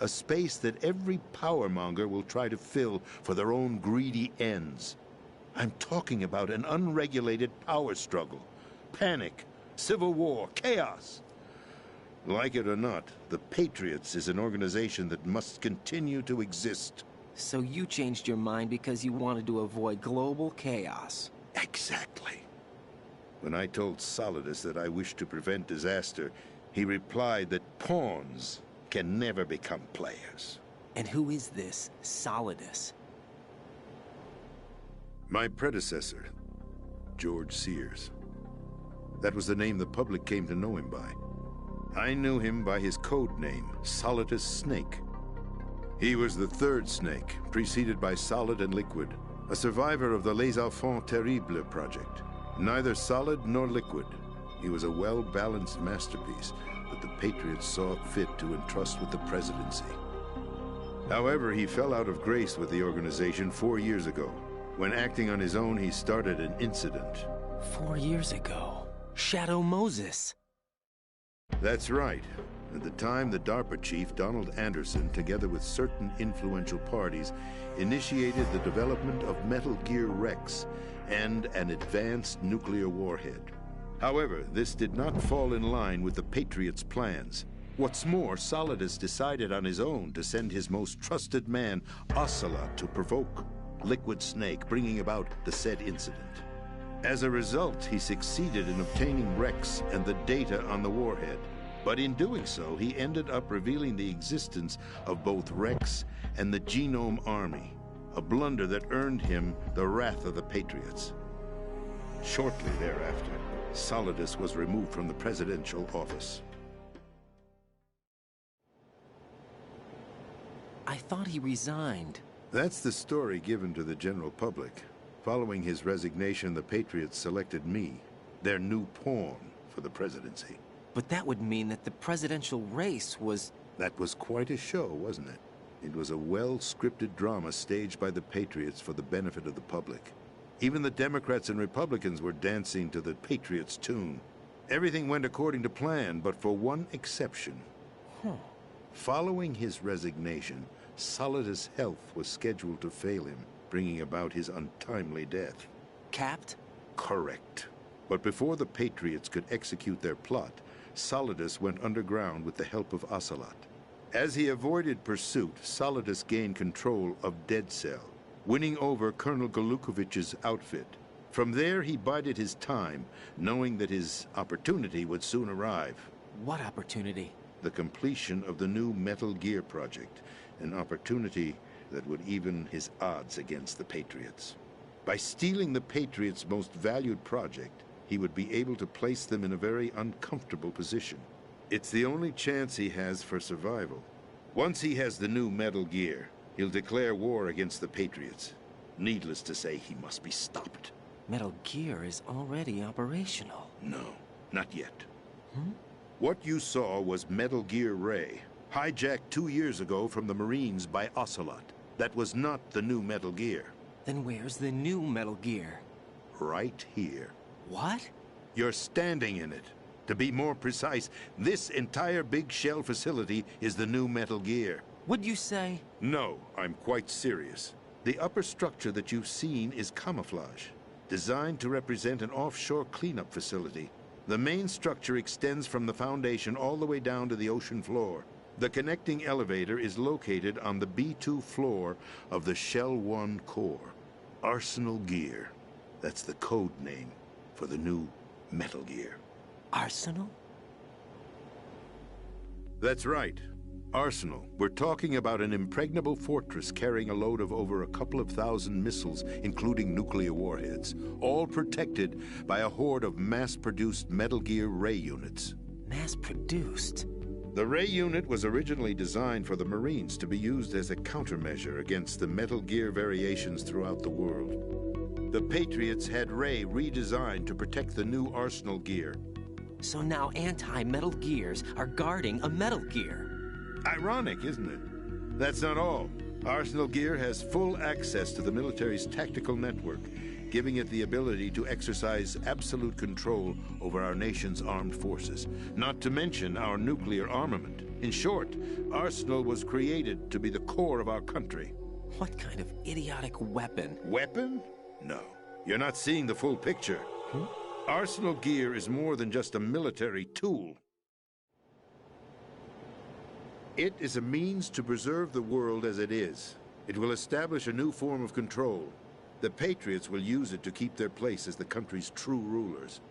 a space that every powermonger will try to fill for their own greedy ends. I'm talking about an unregulated power struggle, panic, civil war, chaos. Like it or not, the Patriots is an organization that must continue to exist. So you changed your mind because you wanted to avoid global chaos. Exactly. When I told Solidus that I wished to prevent disaster, he replied that pawns can never become players. And who is this Solidus? My predecessor, George Sears. That was the name the public came to know him by. I knew him by his code name, Solidus Snake. He was the third Snake, preceded by Solid and Liquid, a survivor of the Les Enfants Terribles project. Neither solid nor liquid, he was a well-balanced masterpiece that the Patriots saw fit to entrust with the presidency. However, he fell out of grace with the organization 4 years ago. When acting on his own, he started an incident. 4 years ago? Shadow Moses. That's right. At the time, the DARPA chief, Donald Anderson, together with certain influential parties, initiated the development of Metal Gear Rex and an advanced nuclear warhead. However, this did not fall in line with the Patriots' plans. What's more, Solidus decided on his own to send his most trusted man, Ocelot, to provoke Liquid Snake, bringing about the said incident. As a result, he succeeded in obtaining Rex and the data on the warhead. But in doing so, he ended up revealing the existence of both Rex and the Genome Army, a blunder that earned him the wrath of the Patriots. Shortly thereafter, Solidus was removed from the presidential office. I thought he resigned. That's the story given to the general public. Following his resignation, the Patriots selected me, their new pawn, for the presidency. But that would mean that the presidential race was... That was quite a show, wasn't it? It was a well-scripted drama staged by the Patriots for the benefit of the public. Even the Democrats and Republicans were dancing to the Patriots' tune. Everything went according to plan, but for one exception. Following his resignation, Solidus' health was scheduled to fail him, bringing about his untimely death. Capped? Correct. But before the Patriots could execute their plot, Solidus went underground with the help of Ocelot. As he avoided pursuit, Solidus gained control of Dead Cell, winning over Colonel Golukovich's outfit. From there, he bided his time, knowing that his opportunity would soon arrive. What opportunity? The completion of the new Metal Gear project, an opportunity that would even his odds against the Patriots. By stealing the Patriots' most valued project, he would be able to place them in a very uncomfortable position. It's the only chance he has for survival. Once he has the new Metal Gear, he'll declare war against the Patriots. Needless to say, he must be stopped. Metal Gear is already operational. No, not yet. What you saw was Metal Gear Ray, hijacked 2 years ago from the Marines by Ocelot. That was not the new Metal Gear. Then where's the new Metal Gear? Right here. What? You're standing in it. To be more precise, this entire big shell facility is the new Metal Gear. Would you say? No, I'm quite serious. The upper structure that you've seen is camouflage, designed to represent an offshore cleanup facility. The main structure extends from the foundation all the way down to the ocean floor. The connecting elevator is located on the B2 floor of the Shell 1 core. Arsenal Gear. That's the code name for the new Metal Gear. Arsenal? That's right. Arsenal. We're talking about an impregnable fortress carrying a load of over a couple of thousand missiles, including nuclear warheads, all protected by a horde of mass-produced Metal Gear Ray units. Mass-produced? The Ray unit was originally designed for the Marines to be used as a countermeasure against the Metal Gear variations throughout the world. The Patriots had Ray redesigned to protect the new Arsenal Gear. So now anti-Metal Gears are guarding a Metal Gear. Ironic, isn't it? That's not all. Arsenal Gear has full access to the military's tactical network, giving it the ability to exercise absolute control over our nation's armed forces, not to mention our nuclear armament. In short, Arsenal was created to be the core of our country. What kind of idiotic weapon? Weapon? No. You're not seeing the full picture. Arsenal Gear is more than just a military tool. It is a means to preserve the world as it is. It will establish a new form of control. The Patriots will use it to keep their place as the country's true rulers.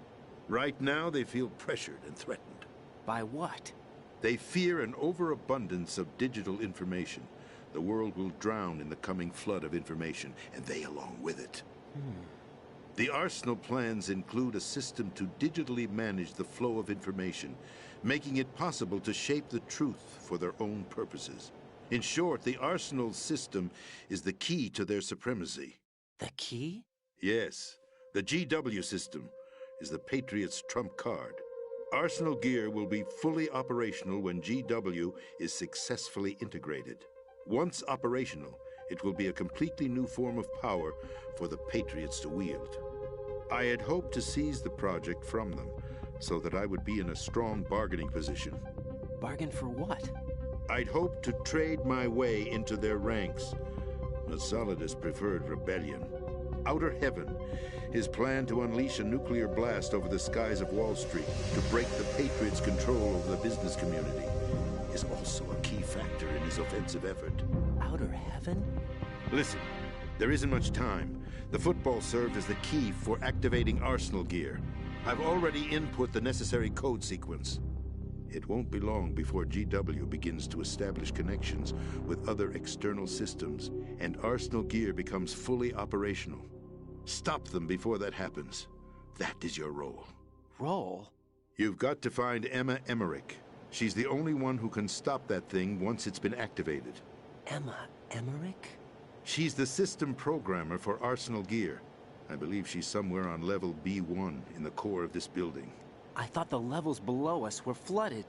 Right now, they feel pressured and threatened. By what? They fear an overabundance of digital information. The world will drown in the coming flood of information, and they along with it. The Arsenal plans include a system to digitally manage the flow of information, making it possible to shape the truth for their own purposes. In short, the Arsenal system is the key to their supremacy. The key? Yes. The GW system is the Patriots' trump card. Arsenal Gear will be fully operational when GW is successfully integrated. Once operational, it will be a completely new form of power for the Patriots to wield. I had hoped to seize the project from them, so that I would be in a strong bargaining position. Bargain for what? I'd hoped to trade my way into their ranks, but Solidus preferred rebellion. Outer Heaven, his plan to unleash a nuclear blast over the skies of Wall Street to break the Patriots' control over the business community, is also a key factor in his offensive effort. Outer Heaven? Listen, there isn't much time. The football served as the key for activating Arsenal gear. I've already input the necessary code sequence. It won't be long before GW begins to establish connections with other external systems, and Arsenal gear becomes fully operational. Stop them before that happens. That is your role. Role? You've got to find Emma Emmerich. She's the only one who can stop that thing once it's been activated. Emma Emmerich? She's the system programmer for Arsenal gear. I believe she's somewhere on level B1 in the core of this building. I thought the levels below us were flooded.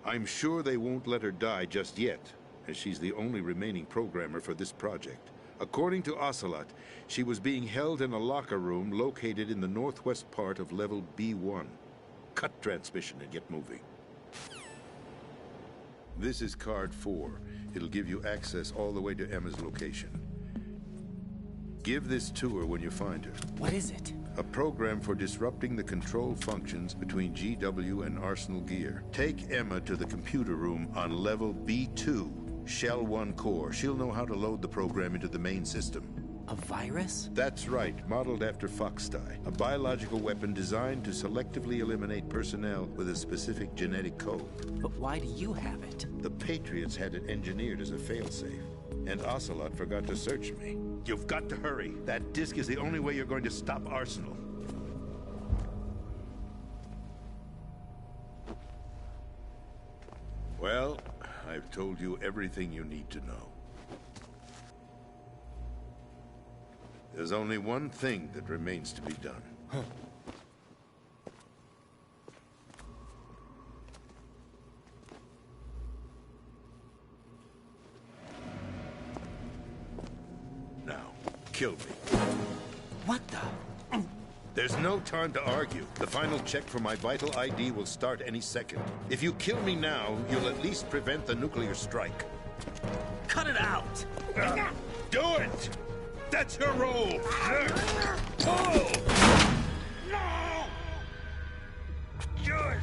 I'm sure they won't let her die just yet, as she's the only remaining programmer for this project. According to Ocelot, she was being held in a locker room located in the northwest part of level B1. Cut transmission and get moving. This is card 4. It'll give you access all the way to Emma's location. Give this to her when you find her. What is it? A program for disrupting the control functions between GW and Arsenal gear. Take Emma to the computer room on level B2, Shell 1 core. She'll know how to load the program into the main system. A virus? That's right, modeled after Foxdie. A biological weapon designed to selectively eliminate personnel with a specific genetic code. But why do you have it? The Patriots had it engineered as a failsafe, and Ocelot forgot to search me. You've got to hurry. That disk is the only way you're going to stop Arsenal. Well, I've told you everything you need to know. There's only one thing that remains to be done. Huh. Now, kill me. What the? There's no time to argue. The final check for my vital ID will start any second. If you kill me now, you'll at least prevent the nuclear strike. Cut it out! Do it! That's your role! Pull! No! Good!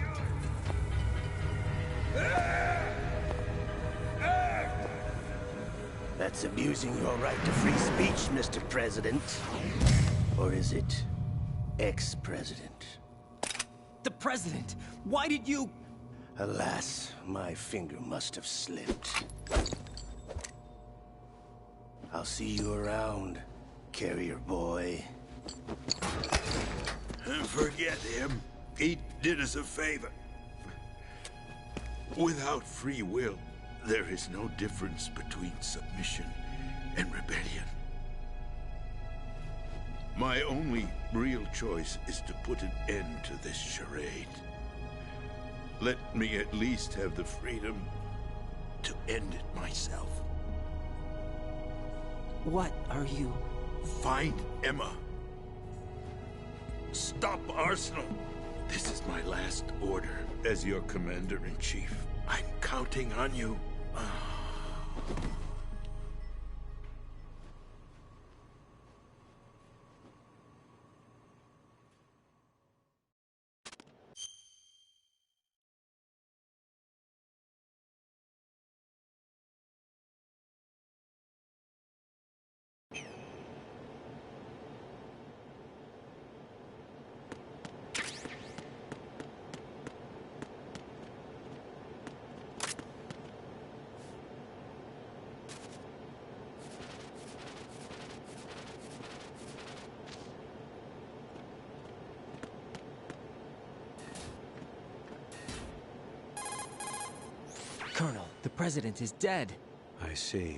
That's abusing your right to free speech, Mr. President. Or is it ex-president? The president! Why did you... Alas, my finger must have slipped. I'll see you around, carrier boy. Forget him. He did us a favor. Without free will, there is no difference between submission and rebellion. My only real choice is to put an end to this charade. Let me at least have the freedom to end it myself. What are you... Find Emma. Stop Arsenal. This is my last order as your commander-in-chief. I'm counting on you. Colonel, the president is dead. I see.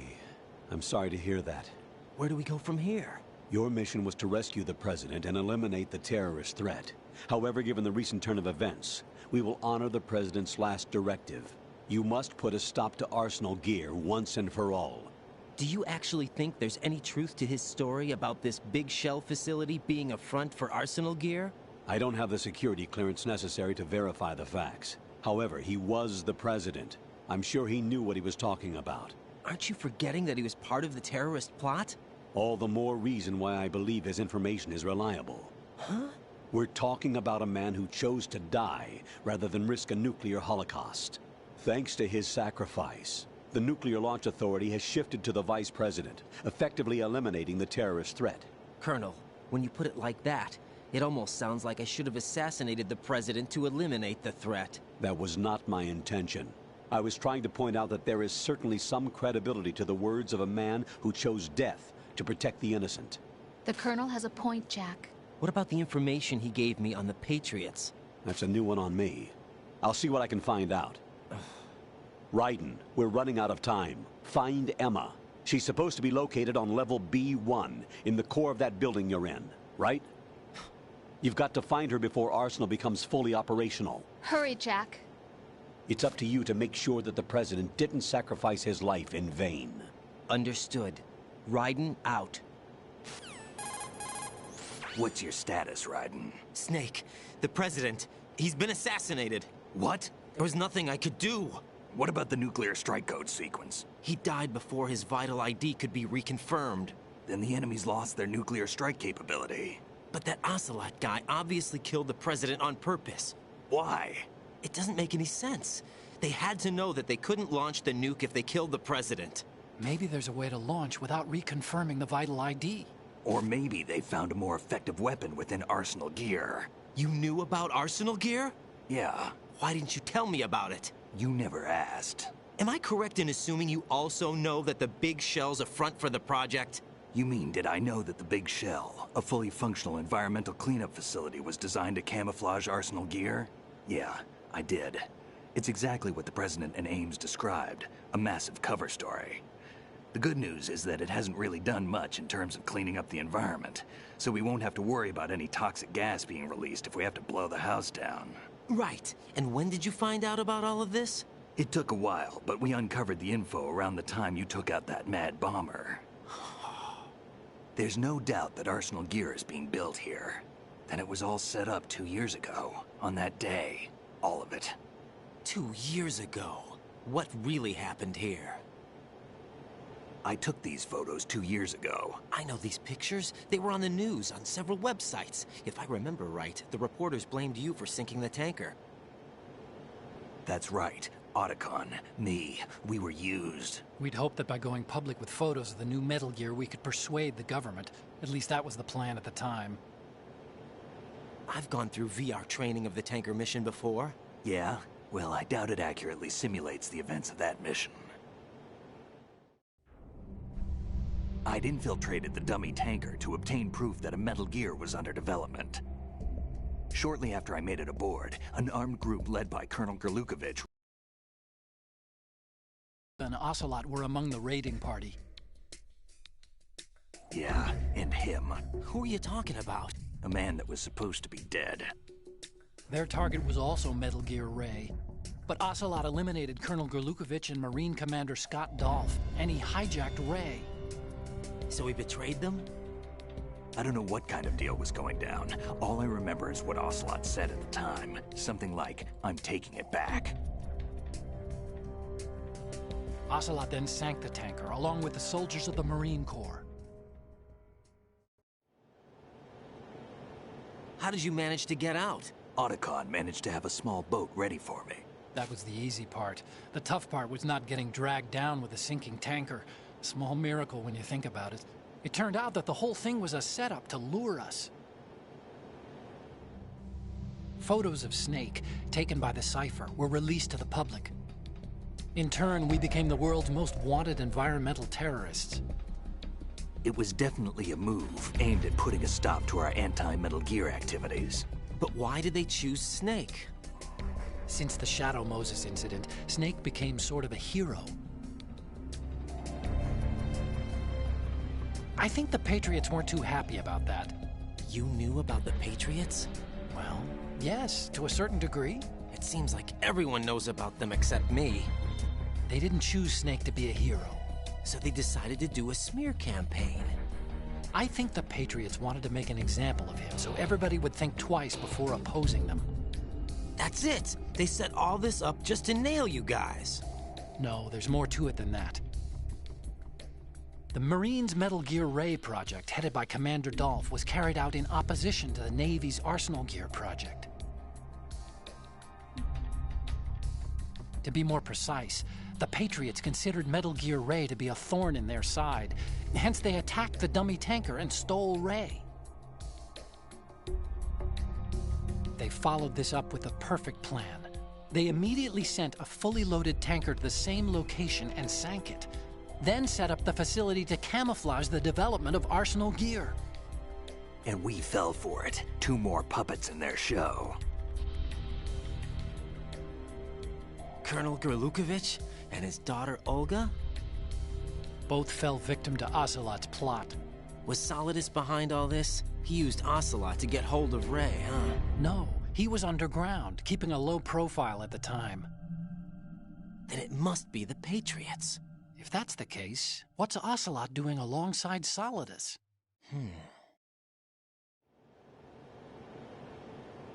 I'm sorry to hear that. Where do we go from here? Your mission was to rescue the president and eliminate the terrorist threat. However, given the recent turn of events, we will honor the president's last directive. You must put a stop to Arsenal gear once and for all. Do you actually think there's any truth to his story about this big shell facility being a front for Arsenal gear? I don't have the security clearance necessary to verify the facts. However, he was the president. I'm sure he knew what he was talking about. Aren't you forgetting that he was part of the terrorist plot? All the more reason why I believe his information is reliable. Huh? We're talking about a man who chose to die rather than risk a nuclear holocaust. Thanks to his sacrifice, the Nuclear Launch Authority has shifted to the vice president, effectively eliminating the terrorist threat. Colonel, When you put it like that, it almost sounds like I should have assassinated the president to eliminate the threat. That was not my intention. I was trying to point out that there is certainly some credibility to the words of a man who chose death to protect the innocent. The Colonel has a point, Jack. What about the information he gave me on the Patriots? That's a new one on me. I'll see what I can find out. Raiden, we're running out of time. Find Emma. She's supposed to be located on level B1, in the core of that building you're in, right? You've got to find her before Arsenal becomes fully operational. Hurry, Jack. It's up to you to make sure that the president didn't sacrifice his life in vain. Understood. Raiden out. What's your status, Raiden? Snake, the president, he's been assassinated. What? There was nothing I could do. What about the nuclear strike code sequence? He died before his vital ID could be reconfirmed. Then the enemy's lost their nuclear strike capability. But that Ocelot guy obviously killed the president on purpose. Why? It doesn't make any sense. They had to know that they couldn't launch the nuke if they killed the president. Maybe there's a way to launch without reconfirming the vital ID. Or maybe they found a more effective weapon within Arsenal gear. You knew about Arsenal gear? Yeah. Why didn't you tell me about it? You never asked. Am I correct in assuming you also know that the Big Shell's a front for the project? You mean, did I know that the Big Shell, a fully functional environmental cleanup facility, was designed to camouflage Arsenal gear? Yeah, I did. It's exactly what the President and Ames described, a massive cover story. The good news is that it hasn't really done much in terms of cleaning up the environment, so we won't have to worry about any toxic gas being released if we have to blow the house down. Right. And when did you find out about all of this? It took a while, but we uncovered the info around the time you took out that mad bomber. There's no doubt that Arsenal gear is being built here. That it was all set up 2 years ago, on that day. All of it. 2 years ago? What really happened here? I took these photos 2 years ago. I know these pictures. They were on the news, on several websites. If I remember right, the reporters blamed you for sinking the tanker. That's right. Otacon, me, we were used. We'd hoped that by going public with photos of the new Metal Gear, we could persuade the government. At least that was the plan at the time. I've gone through VR training of the tanker mission before. Yeah? Well, I doubt it accurately simulates the events of that mission. I'd infiltrated the dummy tanker to obtain proof that a Metal Gear was under development. Shortly after I made it aboard, an armed group led by Colonel Gerlukovich and Ocelot were among the raiding party. Yeah, and him. Who are you talking about? A man that was supposed to be dead. Their target was also Metal Gear Ray. But Ocelot eliminated Colonel Gerlukovich and Marine Commander Scott Dolph, and he hijacked Ray. So he betrayed them? I don't know what kind of deal was going down. All I remember is what Ocelot said at the time. Something like, "I'm taking it back." Ocelot then sank the tanker, along with the soldiers of the Marine Corps. How did you manage to get out? Otacon managed to have a small boat ready for me. That was the easy part. The tough part was not getting dragged down with a sinking tanker. A small miracle when you think about it. It turned out that the whole thing was a setup to lure us. Photos of Snake, taken by the Cypher, were released to the public. In turn, we became the world's most wanted environmental terrorists. It was definitely a move aimed at putting a stop to our anti-Metal Gear activities. But why did they choose Snake? Since the Shadow Moses incident, Snake became sort of a hero. I think the Patriots weren't too happy about that. You knew about the Patriots? Well, yes, to a certain degree. It seems like everyone knows about them except me. They didn't choose Snake to be a hero. So they decided to do a smear campaign. I think the Patriots wanted to make an example of him so everybody would think twice before opposing them. That's it! They set all this up just to nail you guys. No, there's more to it than that. The Marines' Metal Gear Ray project, headed by Commander Dolph, was carried out in opposition to the Navy's Arsenal Gear project. To be more precise, the Patriots considered Metal Gear Ray to be a thorn in their side. Hence, they attacked the dummy tanker and stole Ray. followed this up with a perfect plan. They immediately sent a fully loaded tanker to the same location and sank it. Then set up the facility to camouflage the development of Arsenal gear. And we fell for it. 2 more puppets in their show. Colonel Gerlukovich and his daughter Olga? Both fell victim to Ocelot's plot. Was Solidus behind all this? He used Ocelot to get hold of Ray, huh? No, he was underground, keeping a low profile at the time. Then it must be the Patriots. If that's the case, what's Ocelot doing alongside Solidus?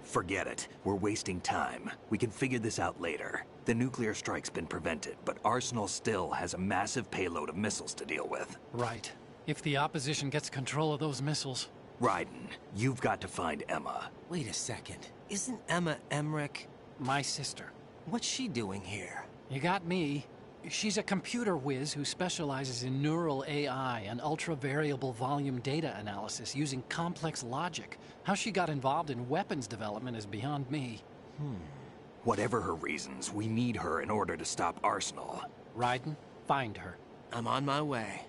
Forget it. We're wasting time. We can figure this out later. The nuclear strike's been prevented, but Arsenal still has a massive payload of missiles to deal with. Right. If the opposition gets control of those missiles... Raiden, you've got to find Emma. Wait a second. Isn't Emma Emmerich... my sister? What's she doing here? You got me. She's a computer whiz who specializes in neural AI and ultra-variable volume data analysis using complex logic. How she got involved in weapons development is beyond me. Whatever her reasons, we need her in order to stop Arsenal. Raiden, find her. I'm on my way.